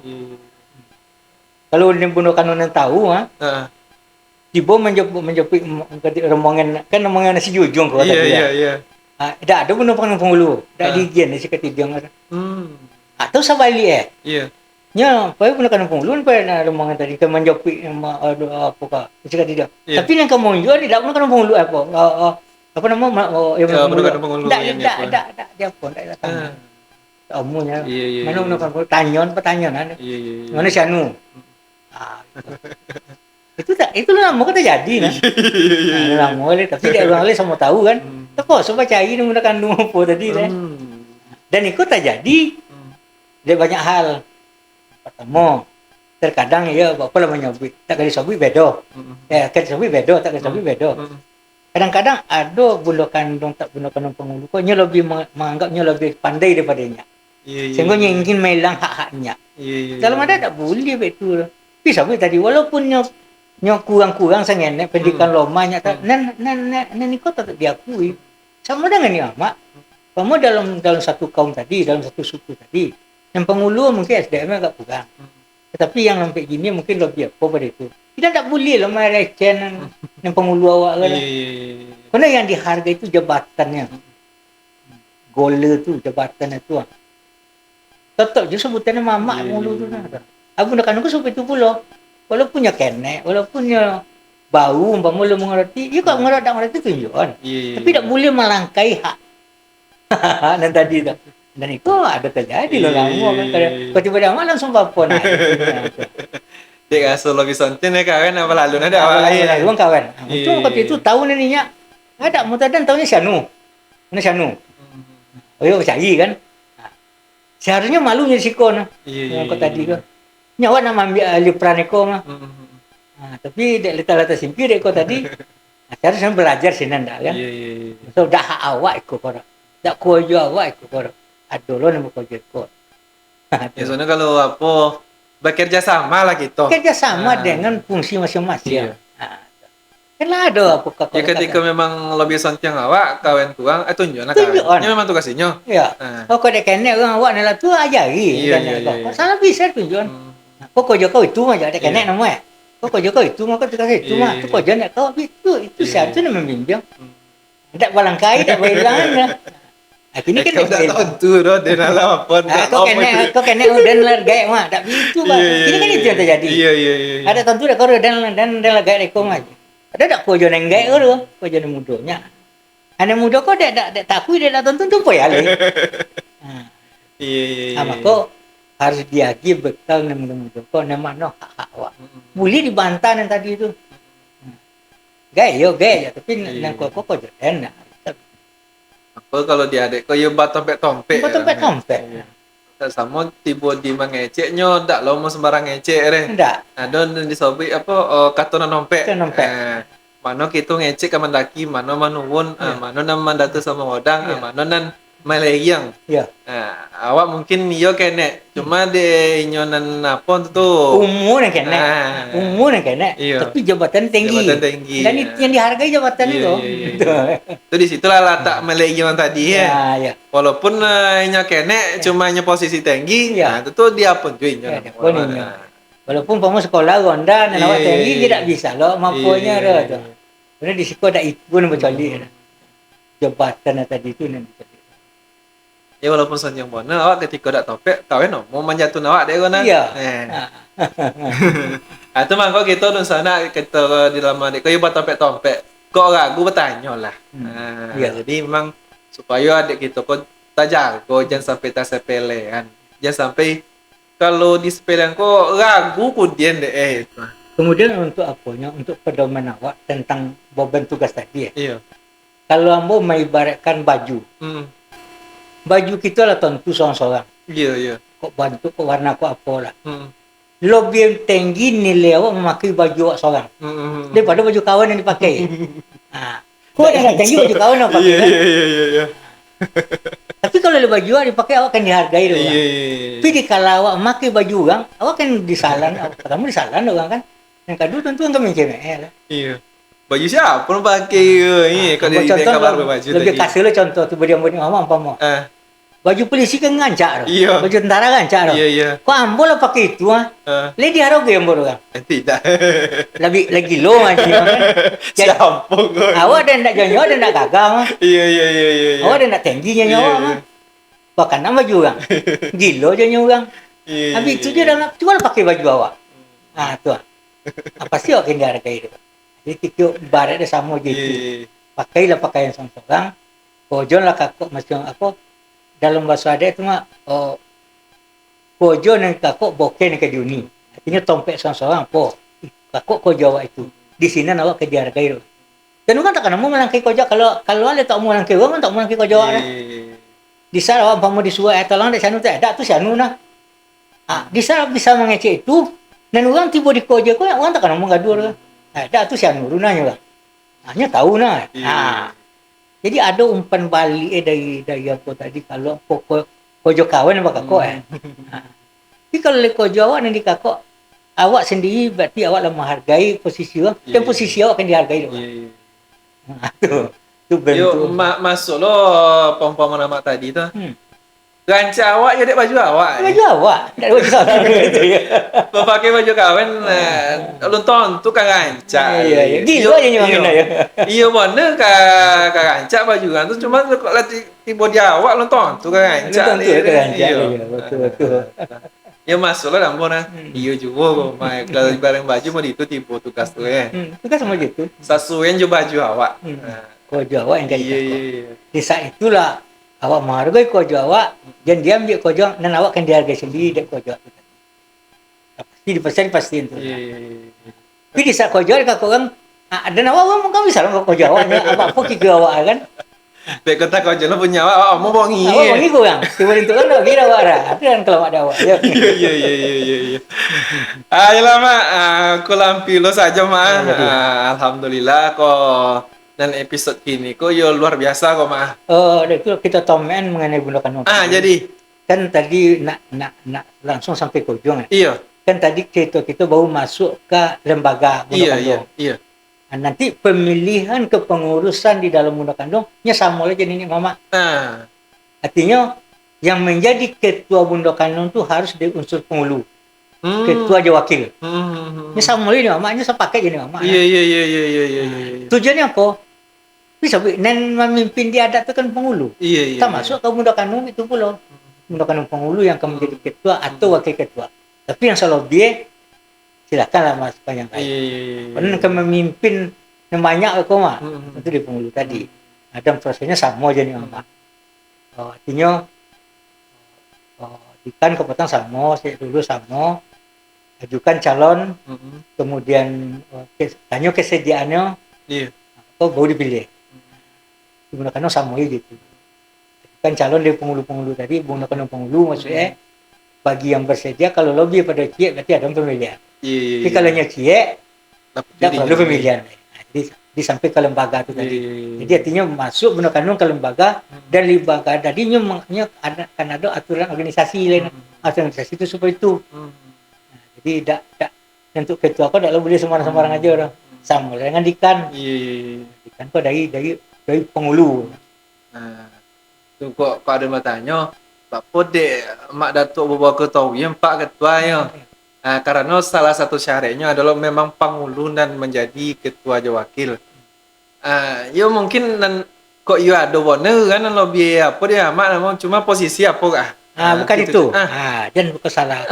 Kalau bunuhkan orang tahu di bawah menjepit rombongan kan rombongan nasi jujung kau tadi ya. Iya. Tidak ada bunuhkan penghulu, tidak diizinkan di sikati dia. Atau sebalik Iya. nya, payah bunuhkan penghulu, payah na rombongan tadi kan menjepit apa kah? Sikati dia. Iya. Tapi yang kamu jual tidak bunuhkan penghulu apa nama yang bunuhkan penghulu. Tidak dia pun tidak datang. Omunya. Iya. Mana bunuhkan penghulu? Tanyon. Iya. Mana si Anu? Itu lama kata jadi nah. Lama oleh tapi dia orang lain semua tahu kan. Tapi sebab cari menggunakan dua apa tadi kan. Dan ikut tak jadi. Dia banyak hal. Pertama, terkadang ya apa lah menyebut tak kali sabui bedo. Kali sabui bedo, tak kali sabui bedo. Kadang-kadang ada bundokan dong tak bundokan penghulu kok nya lebih menganggapnya lebih pandai daripadanya. Sehingga ingin melang hak-haknya. Dalam ada tak boleh betul. Bisa tadi walaupun nya kurang-kurang sangat pendidikan lomanya nan ikut tak diakui sama dengan ni amak kamu dalam satu kaum tadi dalam satu suku tadi yang penghulu mungkin SDM agak kurang tetapi yang sampai gini mungkin lebih apa pada itu kita tak boleh lah mereceh yang penghulu awak lah karena yang dihargai itu jabatannya gola tu jabatannya tu tetap je sebutannya mamak penghulu tu aku nak kanku sampai itu pula walaupun nya kenek, walaupun nya bau, umpama lu mengerti, ya kok mengerti tunjukkan. Tapi tak boleh melangkai hak. Dan tadi tu. Dan itu ada terjadi loh lama kan. Kalau tiba-tiba langsung bapon. Dek asal lebih sonten ya kawan apa lalu ada awak lain. Kawan. Untung waktu itu tahu neninya. Ada mutadan tahunya Syanu. Mana Syanu? Oh ya cari kan. Seharusnya malunya siko nah. Yang kau tadi tu. Nyawa nak ambil lipran eko mah. Tapi dek letak-letak simpir eko tadi. Harusnya belajar sini ndak kan. So dah hak awak eko kora. Dak kuajo awak eko kora. Aduh lo nama kuajo eko. Ya soalnya kalau apa bekerja sama lah gitu. Bekerja sama dengan fungsi masing-masing. Kan lah ada apa kau. Ya ketika memang lebih sontiang awak kawan kurang tunjukkan kawan. Ini memang tugasnya. Ya. Oh kau dek kene orang awak nala tu ajari. Salah bisa tunjukkan. Kok kau itu aja ada kena nama kok kau itu mah kau tukar itu mah tu kau jangan kau itu seharusnya membimbing tidak balangkai tidak bailangan ini kan kau tak tahu tu doh dan ala apa kau kena dan largai mah tak itu bah ini kan itu yang terjadi ada tentu dah kau dan largai kau mah ada tak kau jangan gai kau jangan mudahnya anak muda kau tak takui dia tentu tu apa ya sama kau harus diagi betul muda-muda kok nama hak awak boleh dibantah yang tadi itu gaya tapi nang kok jodan apa kalau dia adek kau yo tompek sama tiba di mangeceknya ndak lo mau sembarang ngecek reh ndak ada disobek apa katonan nompek mana kita ngecek ke mendaki mana manuwun mana nama datu sama hodang mana nan Malayang. Ya. Awak mungkin yo kene, cuma de nyonan apa tu? Umur yang kene. Tapi jabatan tinggi. Dan itu yang dihargai jabatan itu. Itu di situlah letak Malayang tadi ya. Walaupun nya kene cuma nya posisi tinggi, itu tuh dia pun cuy walaupun kamu sekolah ronda dan awak tinggi tidak bisa loh mampunya tu. Karena di sekolah ada itu pun bercali. Jabatan tadi itu nanti. Ya walaupun sonjang bona awak ketika dak topek kawen mau manjatun awak dek gona. Iya. Itu mah kok gitu dun sana kita di dalam dek kau buat topek kok ragu bertanya lah. Iya. Jadi memang supaya adik kita kok tak jago, jangan sampai tak sepele kan. Jangan sampai kalau di sepelean kok ragu kemudian deh itu. Kemudian untuk apanya, untuk pedoman awak tentang beban tugas tadi ya. Iya. Kalau ambo mengibaratkan baju, Hmm. baju kita lah tentu seorang-seorang. Iya, iya. Kok bentuk, kok warna, kok apa lah. Hmm. Lebih tinggi nilai awak memakai baju awak seorang Hmm. daripada baju kawan yang dipakai. Kok yang tinggi baju kawan yang pakai Iya, kan? iya, iya, iya, iya. Tapi kalau ada baju awak dipakai, awak kan dihargai Iya, orang. iya, iya. Tapi kalau awak memakai baju orang, awak kan disalan, kamu disalan orang kan. Yang kedua tentu kan mencemeh lah. Iya. Baju siapa yang pakai ini? Kok Ambo dia kabar baju lebih tadi? kasih lo contoh tu beri ambo ni mama apa Ah, baju polisi kan ngancak. Iya. Baju tentara ngancak. iya, iya. Kok ambo lah pakai itu ah. Ah, Lady haroge ambo kan. tidak. Lebih lagi lo macam kan. Jadi, Siapa kau? awak ada ndak janyo ada ndak gagal mah. Iya, iya, iya, iya. Iya. Awak ada ndak tingginya Iya, nyawa iya. mah. Bahkan nama baju orang. Gilo janyo orang. Iya, Habis iya, itu iya. dia dah cuma pakai baju awak. Tu ah. Apa sih awak kena hargai itu. Jadi kita barat dia sama Iya, gitu. iya. Pakailah pakaian seorang. Kojon lah kakak macam apa dalam bahasa ada itu mah kojo yang kakak bokeh yang ke dunia. Artinya tompek seorang po. Kakak kojo awak itu. Di sini awak ke dihargai. Dan orang takkan mau melangkai kojo kalau ada tak mau melangkai orang tak mau melangkai kojo awak lah. Iya. Di sana awak mau disuai atau lang di sana tu ada tu sianu nah. Di sana bisa mengecek itu dan orang tiba di kojo kau orang takkan mau gaduh lah. Ada tu sianu runanya lah. Hanya tahu nah. Iya. Jadi ada umpan balik dari apa tadi kalau kojo kawan apa kakak Tapi kalau le kojo awak nanti kakak awak sendiri berarti awak lah menghargai posisi awak dan Iya. posisi awak akan dihargai Iya, awak. iya. Tu bentuk. Yo, masuk lo pom-pom nama tadi tu. Hmm. Ranca awak ya dek baju awak. Baju awak, tak ada baju saudara itu ya. Kau pakai baju kawan, lonton tu kan ranca. Iya, iya. Gila aja nyamang kena ya. Iya mana ka ranca baju kan tu cuma kok latih tiba dia awak lonton tu kan ranca. Lonton tu kan ranca, iya, betul. Ya masuk lah dalam bona. Iya juga kok. Kalau barang baju mau itu tipe tugas tu Itu kan sama gitu. Sasuin je baju awak. Kojo awak yang jadi Iya, kakak. iya. Di saat itulah awak menghargai kojo awak dan dia ambil kojo dan awak kan dihargai sendiri dan kojo itu. Pasti dipastikan tu. Iya, iya, iya. Tapi di saat kojo ada kakak orang dan awak kan bisa lah kojo awaknya apa kiki awak kan. Baik kata kau je lah punya awak mau bongi. Awak bagi kau yang tiba itu kan tak kira awak dah. Itu kan kalau ada awak. Ya. Iya, iya, iya, iya, iya. Ayolah mak, aku lampi lo saja mak. Alhamdulillah kok dan episode kini kok yo luar biasa kok mak. Itu kita tomen mengenai Bunda Kanung. Jadi Kan tadi nak langsung sampai ke ujung. iya, Kan tadi kita baru masuk ke lembaga Bunda iya, Kandung. iya. Nanti pemilihan kepengurusan di dalam Bunda Kandungnya sama aja nih Mama. Artinya yang menjadi ketua Bunda Kandung itu harus dari unsur penghulu. Ketua aja wakil. Ini sama aja nih Mama, ini saya pakai jadi Mama. Iya, iya, iya, iya, iya, iya. Tujuannya apa? Bisa dan memimpin di adat itu kan penghulu. Iya, iya. Kita masuk ke Bunda Kandung itu pula. Bunda Kandung penghulu yang akan menjadi ketua atau wakil ketua. Tapi yang selalu dia silakanlah mas panjang kali. Iya. Karena akan memimpin yang banyak kok mah. Itu di penghulu tadi. Dan prosesnya sama aja nih Mama. Artinya ikan kepotong sama, saya dulu sama, ajukan calon, kemudian tanya kesediaannya, kok baru dipilih. Digunakan sama gitu. Kan calon dari penghulu-penghulu tadi, menggunakan penghulu maksudnya bagi yang bersedia kalau lebih pada cie berarti ada pemilihan. Tapi kalau nya cie tidak perlu pemilihan. Jadi sampai ke lembaga itu tadi. Jadi artinya masuk Bunda Kandung ke lembaga dan lembaga tadinya makanya akan ada aturan organisasi lain. Organisasi itu seperti itu. Jadi tidak untuk ketua kok tidak boleh sembarang-sembarang aja orang. Sama dengan Dikan. Dikan kok dari penghulu. Tu kok ada bertanya, apa dek mak datuk bawa ketua yang pak ketuanya. Karena salah satu syaratnya adalah memang penghulu dan menjadi ketua wakil. Ya mungkin kok ya ada warna kan lebih apa dia mak namun cuma posisi apa kah? Bukan gitu. itu. Dan bukan salah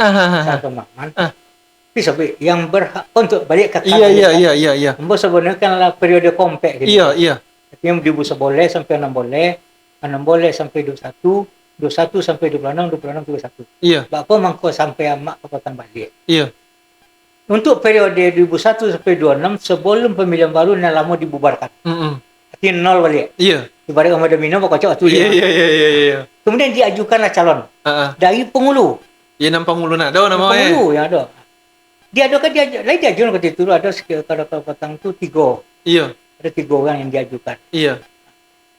pemahaman. Tapi sampai yang berhak untuk balik ke Iya, iya, iya, iya, iya. Ambo sebenarnya kan lah periode compact gitu. Iya, iya. Artinya 2011 sampai 6 boleh, 6 boleh sampai 21, 21 sampai 26, 26 31. Iya, Bapa mangko sampai amak kekuatan balik. iya. Untuk periode 2001 sampai 26 sebelum pemilihan baru yang lama dibubarkan. Mm-mm. Artinya nol balik. Iya. Ibarat Ahmad Amino bakal cok tu Iya, dia. iya, iya, iya, iya. Kemudian diajukanlah calon Heeh. dari Pengulu. Iya, nampang mulu nak. Dah nama Pengulu yang ada. Dia ada kan lain diajukan ketika itu ada sekitar petang tu 3. Iya, Ada 3 orang yang diajukan. iya.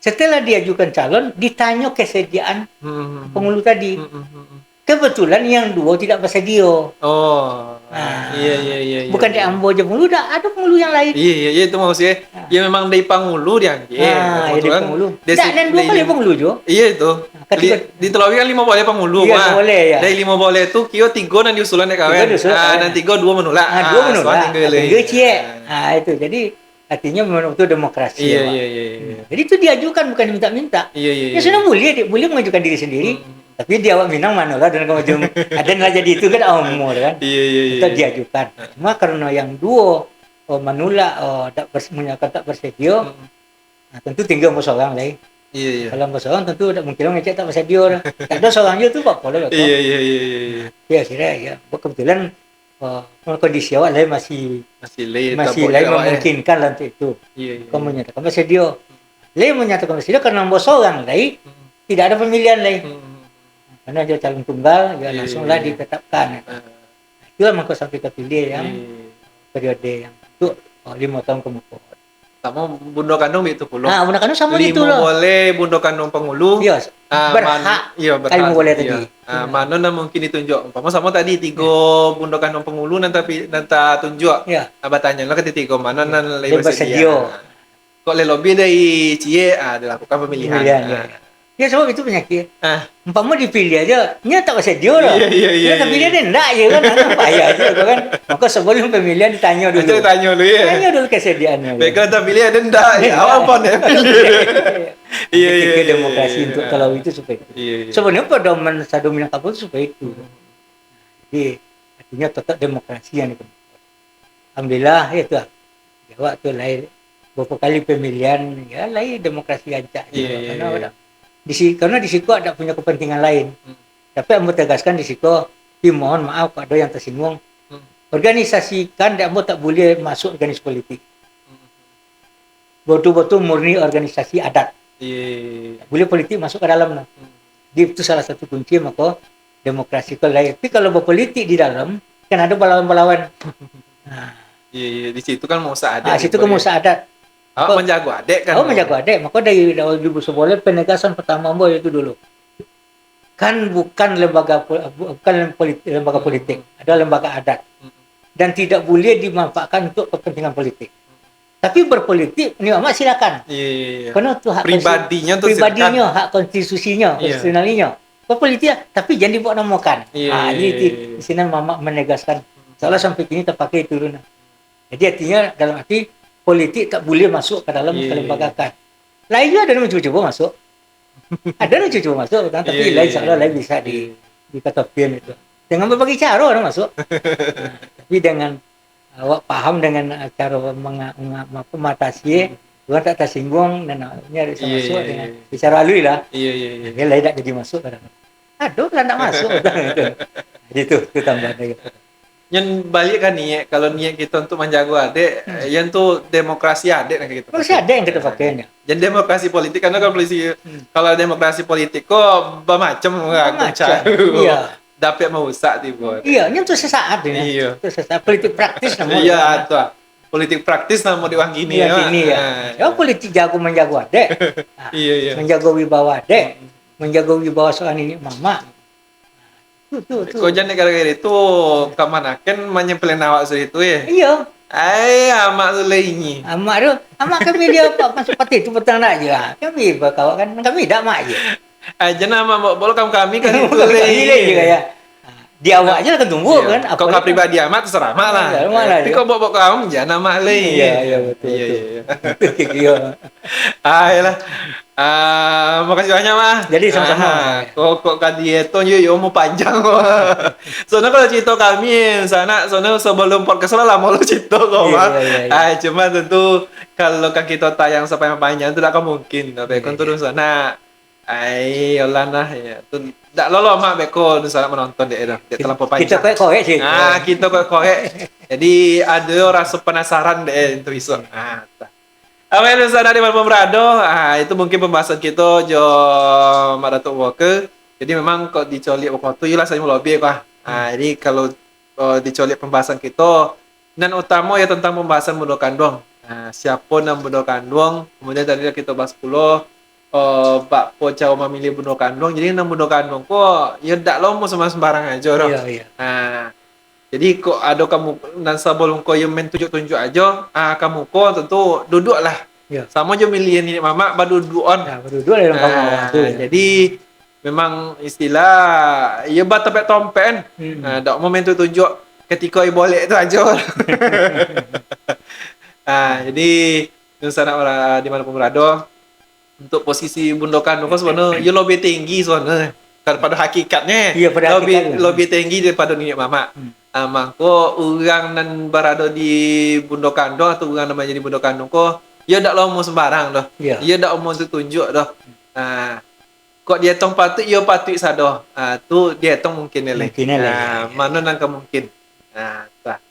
Setelah diajukan calon, ditanya kesediaan Mm-mm. Pengulu tadi. Mm-mm. Kebetulan yang 2 tidak bersedia. Oh. Ah. Iya, iya, iya. Bukan di Ambo je Pengulu, dah ada Pengulu yang lain. Iya, iya, iya, itu maksudnya. Ah. Ya memang dari Pangulu dia. Ya di Pengulu. Dan 2 kali Pengulu jo. Iya itu. Ketika- Di Telawi kan 5 boleh Pangulu. Iya, Wah. boleh, ya. Dari 5 boleh itu kio 3 nan diusulan ya kawan. 3 diusulan, kawan. Dan 3 2 menolak. 2 menolak. Tiga cie. Ah. Itu jadi artinya memang itu demokrasi. Iya, ya, Pak. iya, iya, iya. Jadi itu diajukan bukan diminta-minta. Iya, iya, Ya sudah boleh mengajukan diri sendiri. Tapi dia awak Minang mana lah dan kemudian ada lah jadi itu kan umur kan. Iya, iya, iya. Kita diajukan. Cuma karena yang 2 menolak menyatakan tak bersedia, tentu tinggal seorang lain. Iya, iya. Kalau seorang tentu tak mungkin ngecek tak bersedia. Tak ada seorang je tu apa boleh. Iya, iya, iya, iya. Ya akhirnya ya kebetulan kondisi awak lain masih Masih lain memungkinkan lah untuk itu. Iya, iya. Kau menyatakan bersedia. Lain menyatakan bersedia karena seorang lain tidak ada pemilihan lain. Karena dia calon tunggal, ya Iya, langsunglah iya. ditetapkan. Itulah maka sampai kepilih yang Iya. periode yang untuk 5 tahun kemudian. Sama Bundo Kandung itu puluh. Nah, gunakan sama gitu 5 loh. boleh Bundo Kandung Pengulu. Iya, berhak. Iya, berhak. Kali boleh Iya. tadi. Mana na mungkin ditunjuk. Umpama sama tadi 3 Bundo Kandung Pengulu nanti tunjuk. Ya, Bertanya lah ketiga mana nan Dia bersedia. Kok le lobby dari Cie dilakukan pemilihan. pemilihan ya. Ya sebab itu penyakit. Ah. Umpama dipilih aja, nya tak bersedia lah. Iya, iya, iya, Ya kepilih dia enggak ya kan, apa ya aja kan. Maka sebelum pemilihan ditanya dulu. Itu tanya lu ya. Tanya dulu kesediaannya. Baiklah tak pilih ada ndak. Ya awak pun ya. Iya, iya, Ketika iya, demokrasi iya, untuk iya. kalau itu supaya itu. Iya, iya. Sebenarnya pedoman Sado Minangkabau supaya itu. Jadi artinya tetap demokrasi yang itu. Alhamdulillah ya itu. Jawa tu lain beberapa kali pemilihan ya lain demokrasi aja. Iya, iya, Karena iya. ada karena di situ ada punya kepentingan lain. Hmm. Tapi Ambo tegaskan di situ, mohon maaf ada yang tersinggung. Organisasi kan Ambo tak boleh masuk organisasi politik. Betul-betul murni organisasi adat. Iya. Tak boleh politik masuk ke dalam. Jadi itu salah satu kunci maka demokrasi kalau lain. Tapi kalau berpolitik di dalam kan ada balawan-balawan. Nah, Iya, iya, di situ kan mau ada. situ kamu adat. Awak menjago adek kan. Kau menjaga adik, maka dari awal 2011 penegasan pertama Ambo itu dulu. Kan bukan lembaga lembaga politik, ada lembaga adat. Dan tidak boleh dimanfaatkan untuk kepentingan politik. Tapi berpolitik, ini amat silakan. Iya, iya, iya. Karena itu hak Pribadinya tuh pribadinya, hak konstitusinya, Iya. konstitusionalnya. Berpolitik, tapi jangan dibuat namakan. Iya, Jadi iya, iya. di sini Mama menegaskan. Soalnya sampai kini terpakai itu dulu. Jadi artinya dalam arti politik tak boleh masuk ke dalam Iya, kelembagakan. Lain juga ada yang mencoba masuk. Ada yang mencoba masuk, tapi Iya, lain iya, seolah iya. lain bisa dikatakan itu. Dengan berbagai cara orang masuk. Nah, tapi dengan awak paham dengan cara mengatasi, bukan tak tersinggung dan awaknya bisa Iya, masuk iya, dengan iya. bicara alui lah. Iya, iya, iya. Dia lain tak jadi masuk kadang. Aduh, kan tak masuk. Jadi itu tambah lagi. Yang balik kan niat kalau niat kita untuk menjago adek, yang tuh demokrasi adek kan gitu. Masih ada yang kita pakainya. Jadi demokrasi politik karena kalau demokrasi politik kok bermacam Macam. Iya. dapat merusak tiba. Iya, itu sesaat ini. Iya. Itu sesaat politik praktis namanya. Iya, tuh. Politik praktis nama di wang gini Iya, gini ya. Ya politik jago menjago adek. Nah, Iya, iya. menjaga wibawa adek, menjaga wibawa seorang ini mama. Tuh. Kau jangan gara-gara itu kemanakan menyempelin awak itu ya. Iya. Amak tu lainnya. Amak kami dia apa masuk pati itu petang nak je. Kami berkawan kan kami dak mak je. Aja nama boleh kami kan itu Kami lain je kayak. Dia awak je lah kan tunggu kan. Kau kau pribadi amat terserah mak lah. Terserah mak lah, Tapi ya. kau bawa kamu jangan nama lain. Iya, betul. Iya, iya. Iya. Ayolah. Makasih banyak mah. Jadi sama-sama. Kok kadieto yo mau panjang. Soalnya kalau cerita kami sana, soalnya sebelum podcast lah mau lu cerita kok Iya, mah. iya, iya, iya. Cuma tentu kalau kan kita tayang sampai yang panjang itu tidak akan mungkin. Tapi Iya, kan iya. turun sana. Yolah nah ya. Tuh tidak lolo mak beko di sana menonton deh itu. Dia terlampau Kita panjang. kayak kowe sih. Kita kok Jadi ada rasa penasaran deh itu iso. Tah. Apa yang sana di Malam Berado? Itu mungkin pembahasan kita jo Marathon Walker. Jadi memang kok dicolik waktu itu lah saya mau lobby kok. Jadi kalau dicolik pembahasan kita, dan utama ya tentang pembahasan budak kandung. Siapa yang budak kandung? Kemudian tadi kita bahas pulau Pak Po cara memilih budak kandung. Jadi yang budak kandung kok ya ndak lomo sama sembarang aja loh. Iya, iya. Jadi kok ada kamu dan sebelum kau yang main tunjuk-tunjuk aja, kamu kau tentu duduk lah. Iya. Sama aja milih ini mama baru duduk on. Nah, berdua dalam kamu awal tuh. Ya. Jadi memang istilah ya batapek tompen. Dak mau main tunjuk ketika i boleh itu aja. Jadi di sana orang di mana pun berada untuk posisi bundokan kau sebenarnya ya lebih tinggi sebenarnya daripada hakikatnya. Iya, pada hakikatnya. Lebih tinggi daripada nenek mama. Mangko orang nan berada di Bundo Kandung atau orang namanya di Bundo Kandung ko ya ndak lomo sembarang dah. Iya. Ya ndak omong tunjuk dah. Kok dia tong patut ya patut sado. Tu dia tong mungkin nilai. Mungkin nilai. Mana nang mungkin. Tah.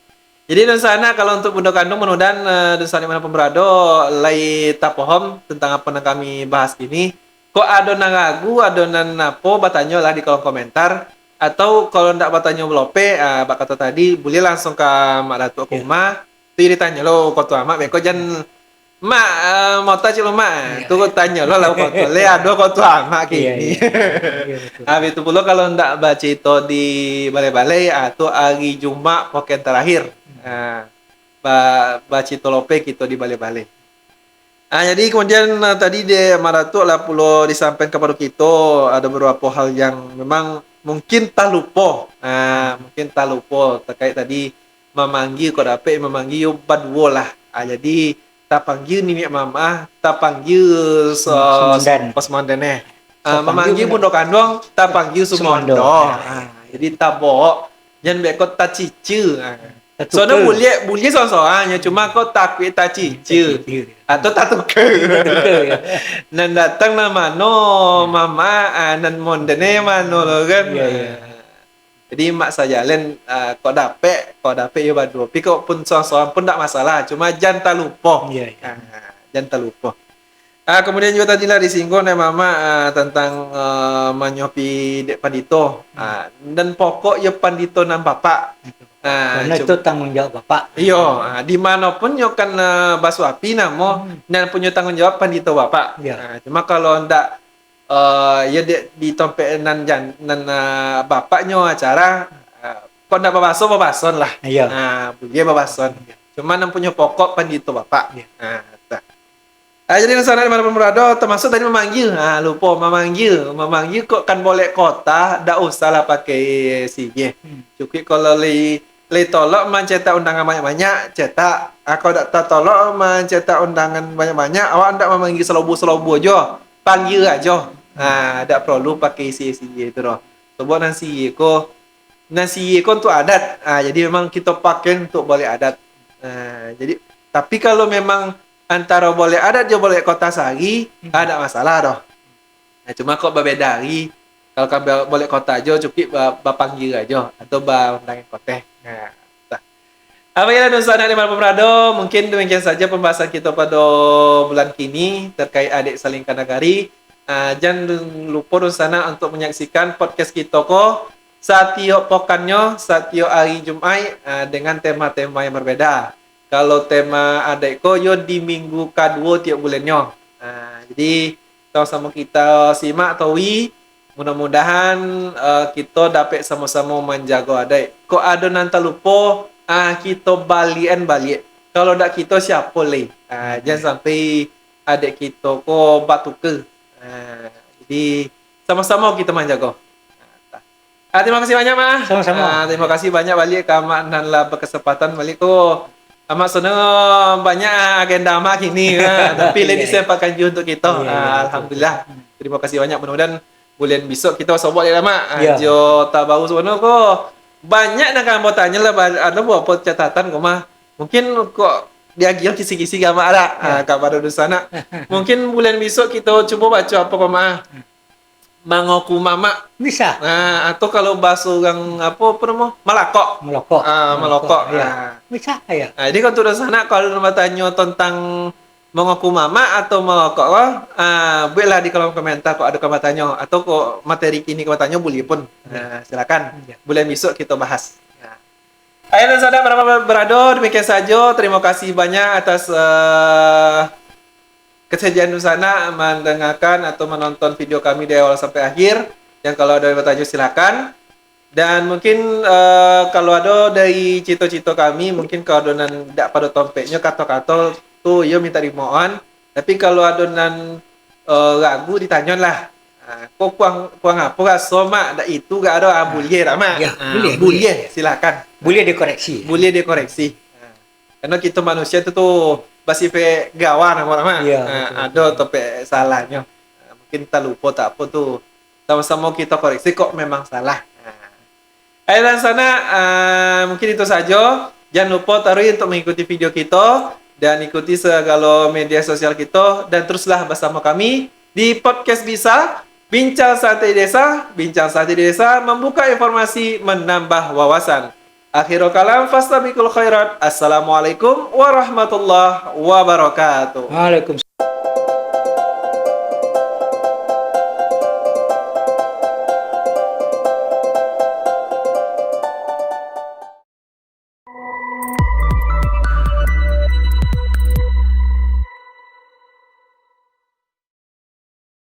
Jadi di sana kalau untuk Bundo Kandung menudan di sana mana pemberado lai tak paham tentang apa yang kami bahas ini. Kok ada nang ragu, ada nang apa bertanya lah di kolom komentar. Atau kalau ndak bertanya belope, bak kata tadi, boleh langsung ke Mak Datuk ke rumah. Tu ditanya lo kau tu mak, beko jan mak mau tanya lo mak. Tu kau tanya lo lah kau tu, le ada kau tu mak kini. Habis itu pula kalau ndak baca itu di balai-balai, atau hari Jumat poken terakhir. Baca itu lope kita di balai-balai. Jadi kemudian tadi dia Maratuk lah pulau disampaikan kepada kita ada beberapa hal yang memang mungkin tak lupa. Mungkin tak lupa terkait tadi memanggil kau dapat memanggil yo badwo lah. Jadi tak panggil ni mama, tak panggil Posmondan memanggil bundo kandung, tak panggil Sumondo. Jadi tak bawa jangan bekot tak cicu. Soalnya boleh soalnya cuma kau takut tak cicu atau tak tukar. Nan datang nama no mama nan mondene mano lo kan. Jadi mak saya jalan kau dapet ya badu. Tapi kau pun soal pun tak masalah. Cuma jangan tak lupa. Jangan tak lupa. Kemudian juga tadi lah disinggung mama tentang menyopi dek pandito. Dan pokok ya pandito nan bapak. Karena itu tanggung jawab bapak. Iya, di manapun yo kan basu api namo dan punya tanggung jawab pandito bapak. Cuma kalau ndak ya di tompek nan bapaknya acara kok ndak babason lah. Dia babason. Cuma nan punya pokok pandito bapak. Jadi di sana di mana berada termasuk tadi memanggil. Lupa memanggil kok kan boleh kota, ndak usah lah pakai sige. Cukup kalau le tolok mencetak undangan banyak-banyak, cetak. Aku tak tolok mencetak undangan banyak-banyak, awak ndak memanggil selobu-selobu aja. Panggil aja. Tak perlu pakai isi itu doh. Sebab nasi ko untuk adat. Jadi memang kita pakai untuk boleh adat. Jadi tapi kalau memang antara boleh adat je boleh kota sehari, ada masalah doh. Cuma kok berbeda hari. Kalau kamu boleh kota aja cukup panggil aja atau undangan kota. Apa yang ada di Malam Berado? Mungkin demikian saja pembahasan kita pada bulan kini terkait adik saling kanagari. Jangan lupa di sana untuk menyaksikan podcast kita ko setiap pekannya, setiap hari Jumat dengan tema-tema yang berbeda. Kalau tema adik ko yo di minggu kedua tiap bulannya. Jadi sama-sama kita simak tahui. Mudah-mudahan kita dapat sama-sama menjaga adik. Kok ada nanti lupa kita balik. Kalau tak kita siapa lagi? Jangan sampai adik kita kok batuke. Jadi sama-sama kita menjaga. Terima kasih banyak Mak. Sama-sama. Terima kasih banyak balik ke Mak nan lah berkesempatan balik ko Amat senang banyak agenda amak ini, tapi Iya, ini iya. sempatkan juga untuk kita. Iya, iya, betul, Alhamdulillah. betul. Terima kasih banyak. Mudah-mudahan bulan besok kita sobot ya mak. Iya. Jo tak baru sebenarnya kok banyak nak kamu tanya lah ada apa catatan kok mah. Mungkin kok dia giat kisi-kisi gak mak ada Ya. kabar di sana. Mungkin bulan besok kita coba baca apa kok mah. Mangoku mama. Bisa Nah, atau kalau bahasa orang apa nama? Malakok. melokok. Melokok. Ya. Nah. Bisa ya. Nah, jadi kalau di sana kalau nama tanya tentang mengaku mama atau melokok kok, bolehlah di kolom komentar kok ada kamu tanya atau kok materi kini kamu tanya boleh pun. Nah, silakan. Ya. Bulan besok kita bahas. Nah. Ayo dan saudara berado, demikian saja. Terima kasih banyak atas kesediaan di sana mendengarkan atau menonton video kami dari awal sampai akhir. Yang kalau ada yang bertanya silakan. Dan mungkin kalau ada dari cito-cito kami, mungkin kalau ada tidak pada tompeknya kata-kata tuh ya minta dimohon. Tapi kalau ada ragu ditanya lah. Kok kuang apa rasa mak? Dak itu gak ada boleh tak mak? Ya, boleh, Boleh, silakan. Boleh dikoreksi. Boleh dikoreksi. Karena kita manusia itu tuh bersifat gawan nama-nama. Iya, Ada topik salahnya. Mungkin kita lupa tak apa tuh. Sama-sama kita koreksi kok memang salah. Ayo dan sana mungkin itu saja. Jangan lupa taruh untuk mengikuti video kita dan ikuti segala media sosial kita dan teruslah bersama kami di podcast Bisa Bincang Santai Desa membuka informasi menambah wawasan. Akhirul kalam fastabiqul khairat. Assalamualaikum warahmatullahi wabarakatuh. Waalaikumsalam.